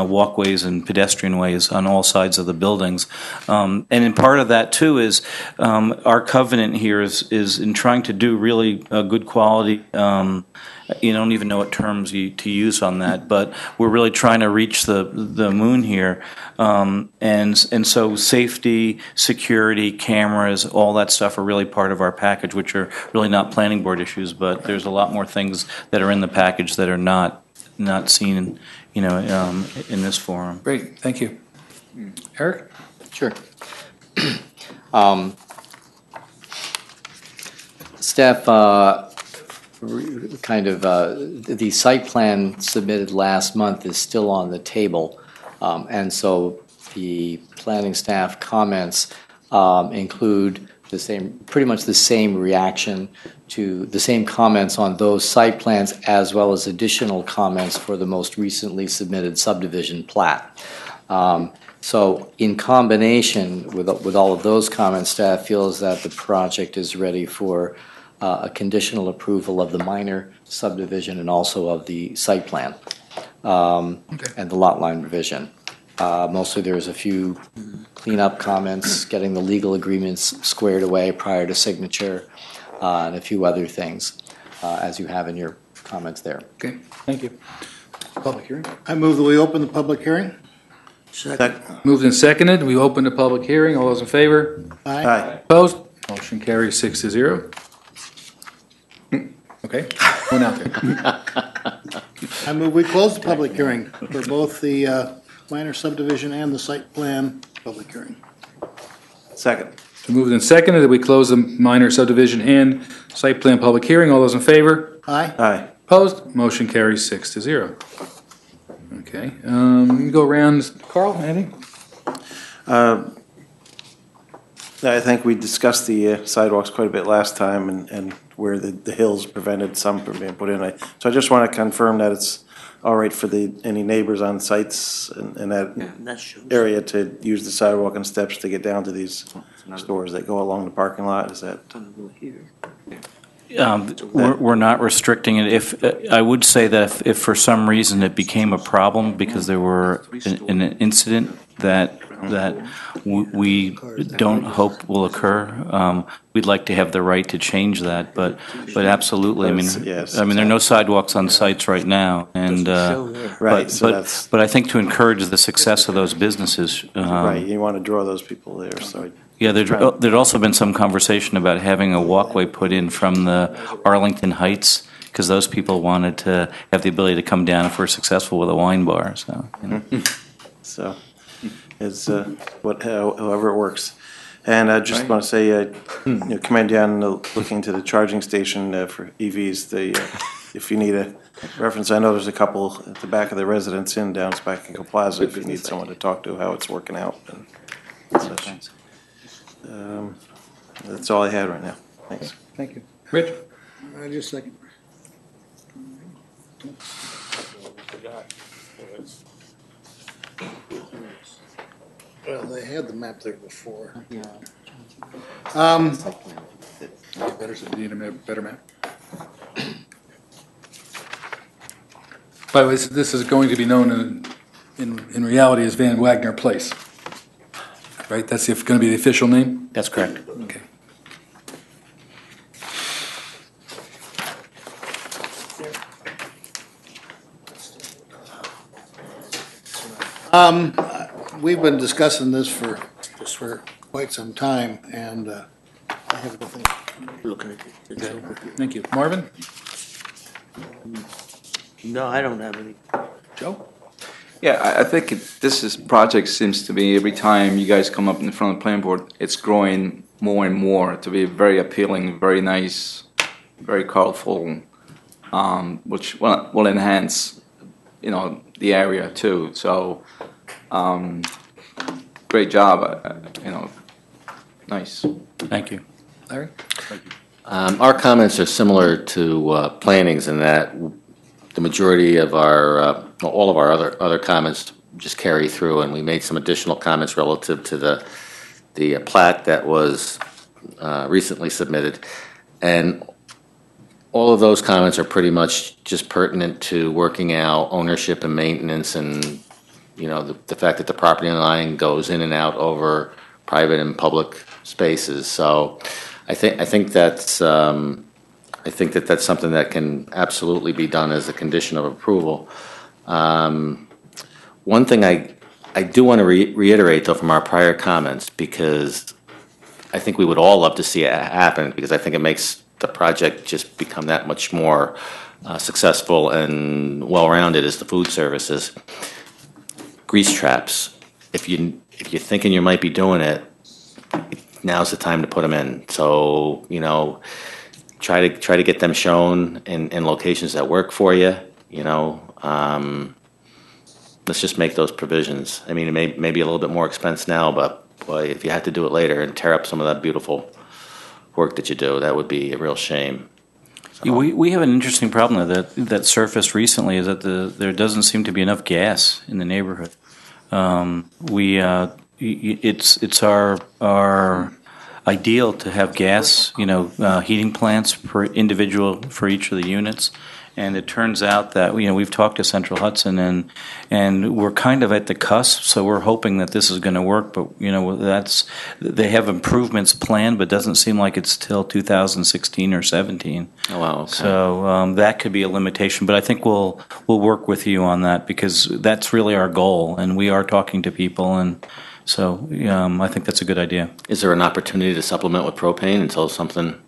walkways and pedestrian ways on all sides of the buildings. And in part of that too is our covenant here is in trying to do really good quality. You don't even know what terms to use on that, but we're really trying to reach the moon here, and so safety, security, cameras, all that stuff are really part of our package, which are really not planning board issues, but there's a lot more things that are in the package that are not seen, in this forum. Great, thank you. Eric? Sure. Staff the site plan submitted last month is still on the table, and so the planning staff comments include pretty much the same reaction to the same comments on those site plans, as well as additional comments for the most recently submitted subdivision plat. So in combination with all of those comments, staff feels that the project is ready for a conditional approval of the minor subdivision and also of the site plan and the lot line revision. Mostly there's a few cleanup comments, getting the legal agreements squared away prior to signature, and a few other things, as you have in your comments there. Okay, thank you. Public hearing? I move that we open the public hearing. Second. Moved and seconded, we open the public hearing. All those in favor? Aye. Opposed? Motion carries 6-0. Okay, one out there. I move we close the public hearing for both the minor subdivision and the site plan public hearing. Second. Moved and seconded that we close the minor subdivision and site plan public hearing. All those in favor? Aye. Aye. Opposed? Motion carries 6-0. Okay, you can go around. Carl, anything? I think we discussed the sidewalks quite a bit last time, and where the hills prevented some from being put in. So I just want to confirm that it's all right for any neighbors on sites in that area to use the sidewalk and steps to get down to these stores that go along the parking lot. Is that? We're not restricting it. If I would say that if for some reason it became a problem because there were an incident that we don't hope will occur, we'd like to have the right to change that. But absolutely, I mean, there are no sidewalks on sites right now, and but I think to encourage the success of those businesses, right, you want to draw those people there. So. Yeah, there'd also been some conversation about having a walkway put in from the Arlington Heights, because those people wanted to have the ability to come down if we're successful with a wine bar. So, so it's however it works. And I just want to say, commend you on looking into the charging station for EVs. If you need a reference, I know there's a couple at the back of the Residence Inn down Spackenkill Plaza, if you need someone to talk to how it's working out. And such. That's all I had right now. Thanks. Thank you. Rich? Just a second. Well, they had the map there before. Need a better map? By the way, this is going to be known in reality as Van Wagner Place, right? That's going to be the official name? That's correct. Okay. We've been discussing this for quite some time, and I have nothing. Looking at it. Thank you. Marvin? No, I don't have any. Joe? Yeah, I think this project seems to be, every time you guys come up in front of the planning board, it's growing more and more to be very appealing, very nice, very colorful, which will enhance, the area too. So, great job, nice. Thank you. Larry? Our comments are similar to planning's in that the majority of all of our other comments just carry through, and we made some additional comments relative to the plat that was recently submitted. And all of those comments are pretty much just pertinent to working out ownership and maintenance and, the fact that the property line goes in and out over private and public spaces. So I think that's something that can absolutely be done as a condition of approval. One thing I do want to reiterate, though, from our prior comments, because I think we would all love to see it happen, because I think it makes the project just become that much more successful and well-rounded as the food services. Grease traps. If you're thinking you might be doing it, now's the time to put them in. So, try to get them shown in locations that work for you. Let's just make those provisions. I mean, it may be a little bit more expense now, but boy, if you had to do it later and tear up some of that beautiful work that you do, that would be a real shame. So. We have an interesting problem that surfaced recently, is that there doesn't seem to be enough gas in the neighborhood. It's our ideal to have gas, heating plants for each of the units. And it turns out that, we've talked to Central Hudson and we're kind of at the cusp, so we're hoping that this is going to work. But, they have improvements planned, but it doesn't seem like it's till 2016 or 17. Oh, wow, okay. So that could be a limitation, but I think we'll work with you on that, because that's really our goal, and we are talking to people, and so I think that's a good idea. Is there an opportunity to supplement with propane until something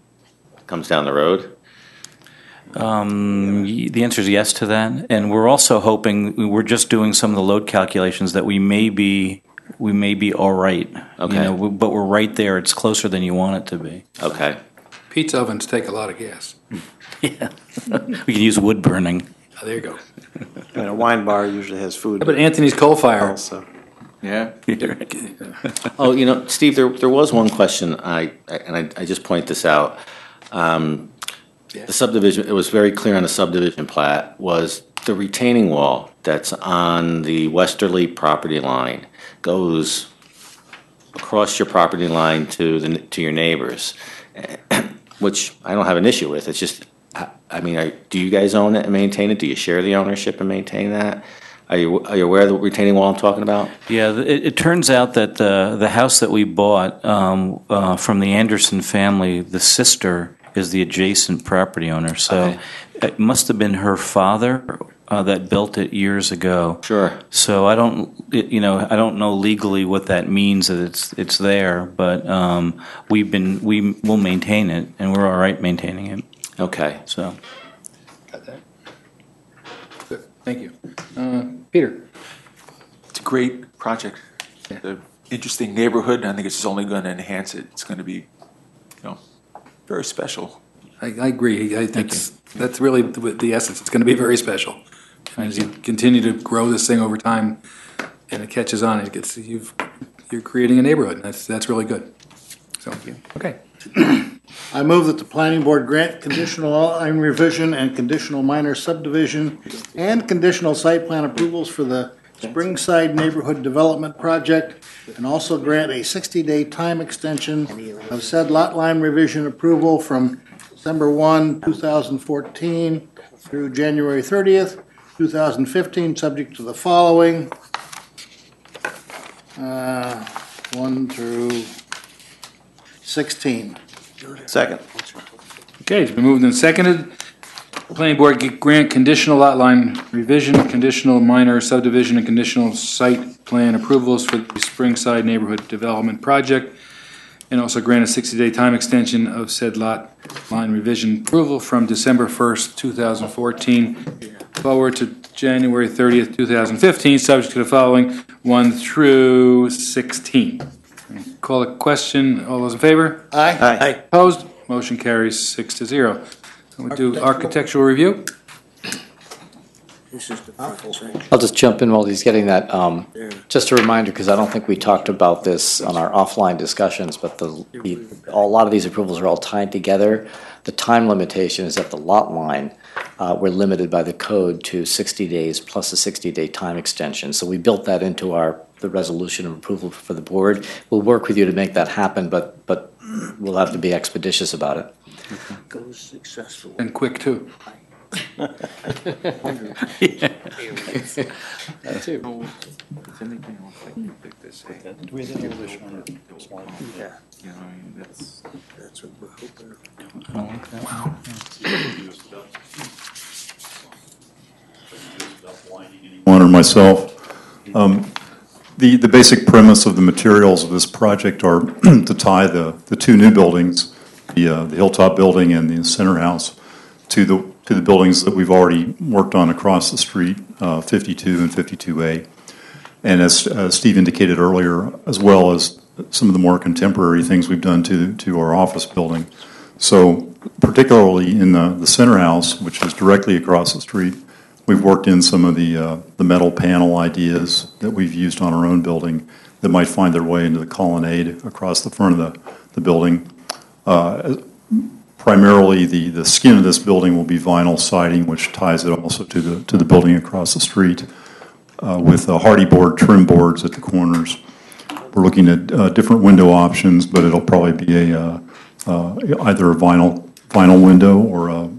comes down the road? The answer is yes to that, and we're also hoping, we're just doing some of the load calculations, that we may be all right. Okay. But we're right there. It's closer than you want it to be. Okay. Pizza ovens take a lot of gas. Yeah. We can use wood burning. Oh, there you go. And a wine bar usually has food. But Anthony's coal fire. Also. Yeah. Oh, Steve, there was one question, I just point this out. The subdivision, it was very clear on the subdivision plat, was the retaining wall that's on the westerly property line goes across your property line to your neighbors, which I don't have an issue with. It's just, do you guys own it and maintain it? Do you share the ownership and maintain that? Are you aware of the retaining wall I'm talking about? Yeah, it turns out that the house that we bought from the Anderson family, the sister is the adjacent property owner. So It must have been her father that built it years ago. Sure. So I don't know legally what that means, that it's there, but we will maintain it, and we're all right maintaining it. Okay. So. Got that. Good. Thank you. Peter. It's a great project. The interesting neighborhood, and I think it's only going to enhance it. It's going to be, very special. I agree. That's really the essence. It's going to be very special. And as you continue to grow this thing over time, and it catches on, you're creating a neighborhood. That's really good. So, okay. I move that the planning board grant conditional outline revision and conditional minor subdivision and conditional site plan approvals for the Springside Neighborhood Development Project, and also grant a 60-day time extension of said lot line revision approval from December 1, 2014 through January 30th, 2015, subject to the following. 1 through 16. Second. Okay, it's been moved and seconded. Planning board grant conditional lot line revision, conditional minor subdivision, and conditional site plan approvals for the Springside Neighborhood Development Project, and also grant a 60-day time extension of said lot line revision approval from December 1st, 2014 forward to January 30th, 2015, subject to the following 1 through 16. Call a question. All those in favor? Aye. Aye. Opposed? Motion carries 6-0. We'll do architectural review. This is the purple section. I'll just jump in while he's getting that. Just a reminder, because I don't think we talked about this on our offline discussions, but a lot of these approvals are all tied together. The time limitation is that the lot line, we're limited by the code to 60 days plus a 60-day time extension. So we built that into the resolution of approval for the board. We'll work with you to make that happen, but we'll have to be expeditious about it. Goes successful. And quick, too. That's what we're hoping. One or myself. The basic premise of the materials of this project are to tie the two new buildings, the Hilltop building and the center house, to the buildings that we've already worked on across the street, 52 and 52A. And as Steve indicated earlier, as well as some of the more contemporary things we've done to our office building. So particularly in the center house, which is directly across the street, we've worked in some of the metal panel ideas that we've used on our own building that might find their way into the colonnade across the front of the building. Primarily, the skin of this building will be vinyl siding, which ties it also to the building across the street, with hardy board trim boards at the corners. We're looking at different window options, but it'll probably be either a vinyl window or a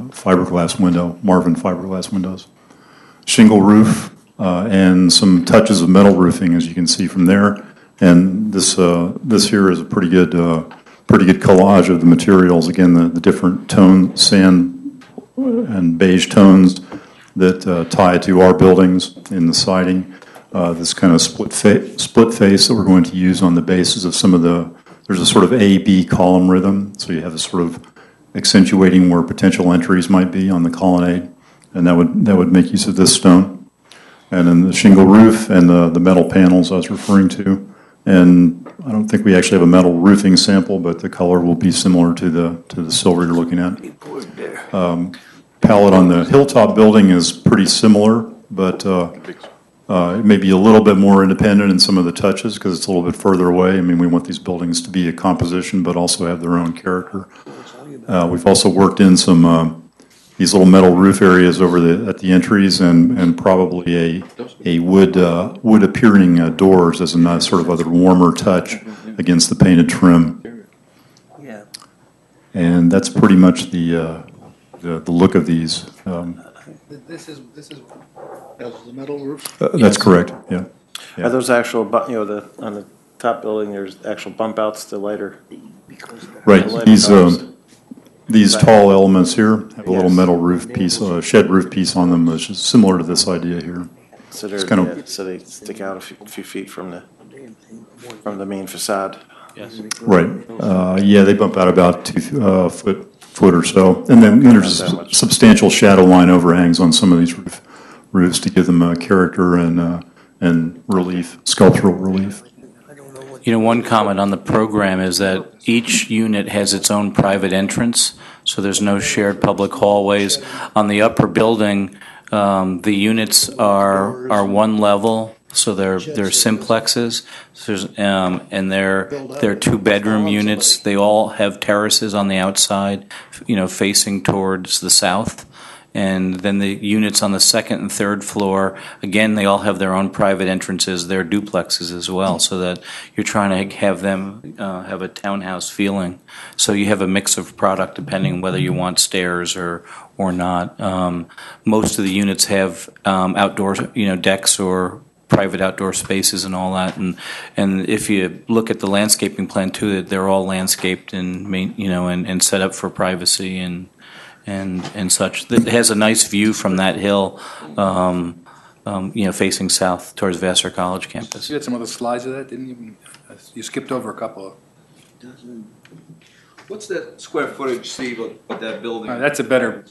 fiberglass window, Marvin fiberglass windows. Shingle roof and some touches of metal roofing, as you can see from there. And this here is a pretty good collage of the materials. Again, the different tone, sand and beige tones that tie to our buildings in the siding. This kind of split face that we're going to use on the basis of some of there's a sort of A-B column rhythm. So you have a sort of accentuating where potential entries might be on the colonnade. And that would make use of this stone. And then the shingle roof and the metal panels I was referring to. And I don't think we actually have a metal roofing sample, but the color will be similar to the silver you're looking at. Palette on the Hilltop building is pretty similar, but it may be a little bit more independent in some of the touches because it's a little bit further away. I mean, we want these buildings to be a composition, but also have their own character. We've also worked in some these little metal roof areas at the entries, and probably a wood appearing doors as a nice sort of other warmer touch against the painted trim. Yeah. And that's pretty much the look of these. This is the metal roof? That's correct. Yeah. Are those actual, on the top building, there's actual bump outs to lighter? Right. These tall elements here have a little metal roof piece, a shed roof piece on them, which is similar to this idea here. So so they stick out a few feet from the main facade. Yes. Right. Yeah, they bump out about 2 foot or so, and then there's a substantial shadow line overhangs on some of these roofs to give them character and relief, sculptural relief. One comment on the program is that each unit has its own private entrance, so there's no shared public hallways. On the upper building, the units are one level, so they're simplexes. So there's, and they're two-bedroom units. They all have terraces on the outside, facing towards the south. And then the units on the second and third floor, again, they all have their own private entrances. They're duplexes as well, so that you're trying to have them have a townhouse feeling. So you have a mix of product depending on whether you want stairs or not. Most of the units have outdoor, decks or private outdoor spaces and all that. And if you look at the landscaping plan too, they're all landscaped and and set up for privacy and such. It has a nice view from that hill, facing south towards Vassar College campus. You had some other slides of that, didn't you? You skipped over a couple of. What's that square footage, Steve, of that building? That's a better.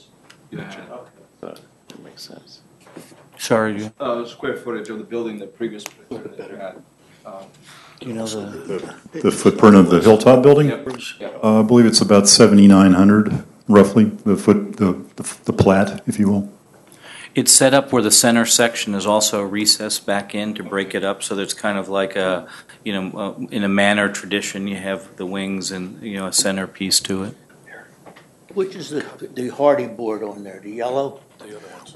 That makes sense. Sorry. Square footage of the building that previous. Do you know The footprint of the Hilltop building? Yep. I believe it's about 7,900, roughly, the plat, if you will. It's set up where the center section is also recessed back in to break it up, so there's kind of like a, in a manor tradition, you have the wings and, a centerpiece to it. Which is the hardy board on there, the yellow?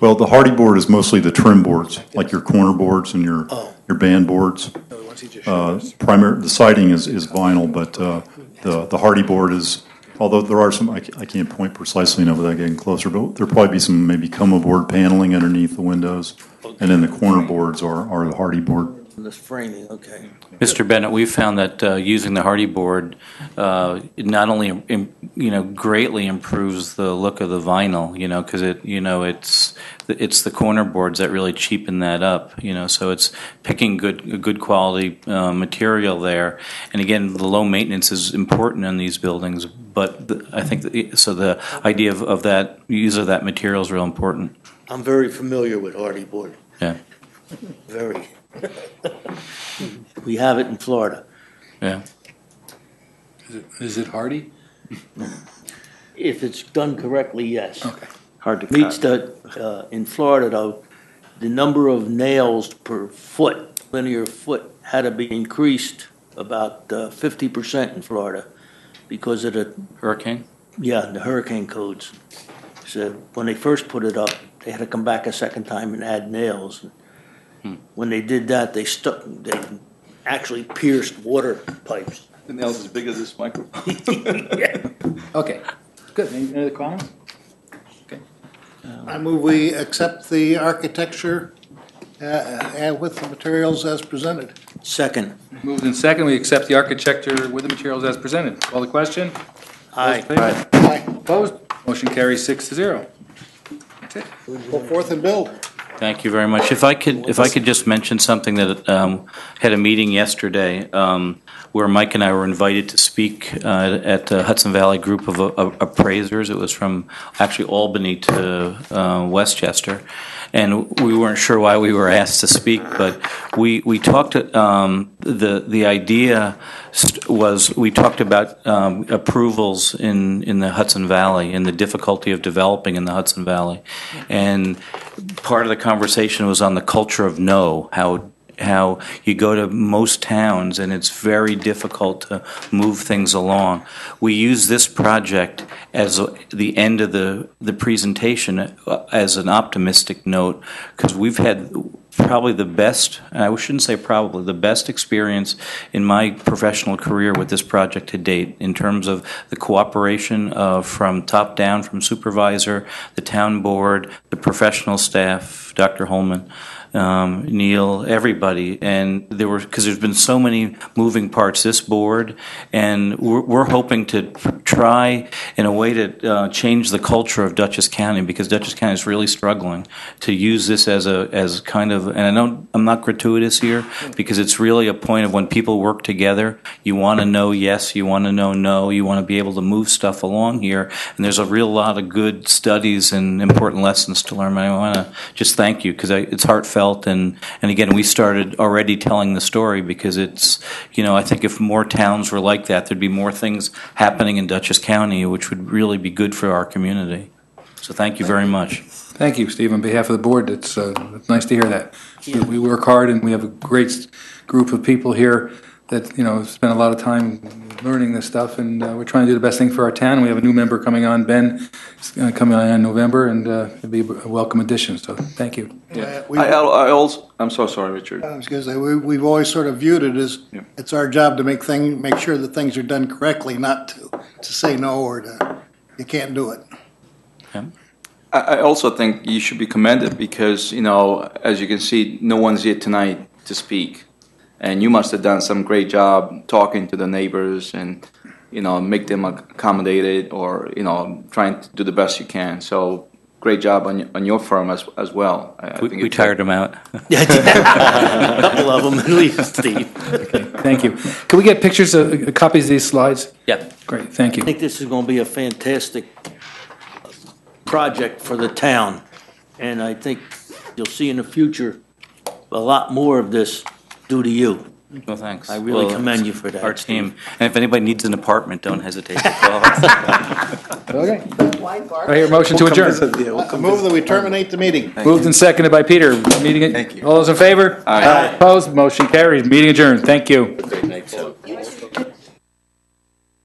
Well, the hardy board is mostly the trim boards, like your corner boards and your band boards. The siding is vinyl, but the hardy board is, although there are some, I can't point precisely enough without getting closer, but there'll probably be some maybe coma board paneling underneath the windows. And then the corner boards are the hardy board. The framing, okay. Mr. Bennett, we found that using the hardy board not only greatly improves the look of the vinyl, because it's the corner boards that really cheapen that up, so it's picking good quality material there. And again, the low maintenance is important in these buildings, but I think the idea of that use of that material is real important. I'm very familiar with hardy board. Yeah. Very. We have it in Florida. Yeah. Is it hardy? If it's done correctly, yes. Okay. Hard to Meets cut. in Florida though, the number of nails per foot, linear foot, had to be increased about 50% in Florida because of the hurricane. Yeah, the hurricane codes. So when they first put it up, they had to come back a second time and add nails. When they did that, they actually pierced water pipes. The nail's as big as this microphone. Yeah. Okay, good. Any other comments? Okay. I move we accept the architecture with the materials as presented. Second. Moved in second, we accept the architecture with the materials as presented. Call the question? Aye. Aye. Opposed? Motion carries 6-0. That's it. Go forth and build. Thank you very much. If I could just mention something that had a meeting yesterday where Mike and I were invited to speak at the Hudson Valley group of appraisers. It was from actually Albany to Westchester, and we weren't sure why we were asked to speak, but we talked. The idea was we talked about approvals in the Hudson Valley and the difficulty of developing in the Hudson Valley, and part of the conversation was on the culture of no, how you go to most towns and it's very difficult to move things along. We use this project as the end of the presentation as an optimistic note, because we've had probably the best, I shouldn't say probably, the best experience in my professional career with this project to date in terms of the cooperation from top down, from supervisor, the town board, the professional staff, Dr. Holman, Neil, everybody, and because there's been so many moving parts, this board, and we're hoping to try in a way to change the culture of Dutchess County, because Dutchess County is really struggling to use this as kind of, and I know I'm not gratuitous here, because it's really a point of when people work together, you want to know yes, you want to know no, you want to be able to move stuff along here, and there's a real lot of good studies and important lessons to learn. I want to just thank you, because it's heartfelt. heartfelt, and again, we started already telling the story because it's, I think if more towns were like that, there'd be more things happening in Dutchess County, which would really be good for our community. So thank you very much. Thank you, Steve. On behalf of the board, it's nice to hear that. We work hard, and we have a great group of people here that, spend a lot of time learning this stuff, and we're trying to do the best thing for our town. We have a new member coming on, Ben, coming on in November, and it'll be a welcome addition, so thank you. Yeah. I also, I'm so sorry, Richard. I was going to say, we've always sort of viewed it as it's our job to make sure that things are done correctly, not to say no or you can't do it. Yeah. I also think you should be commended because, as you can see, no one's here tonight to speak. And you must have done some great job talking to the neighbors and, make them accommodated or, trying to do the best you can. So great job on your firm as well. We tired them out. A couple of them at least, Steve. Okay, thank you. Can we get pictures, copies of these slides? Yeah. Great, thank you. I think this is going to be a fantastic project for the town. And I think you'll see in the future a lot more of this due to you. Well, thanks. I really commend you for that. Our team. And if anybody needs an apartment, don't hesitate to call us. Okay. I hear a motion to adjourn. I move that we terminate the meeting. Moved and seconded by Peter. Meeting. Thank you. All those in favor? Aye. Opposed? Motion carries. Meeting adjourned. Thank you.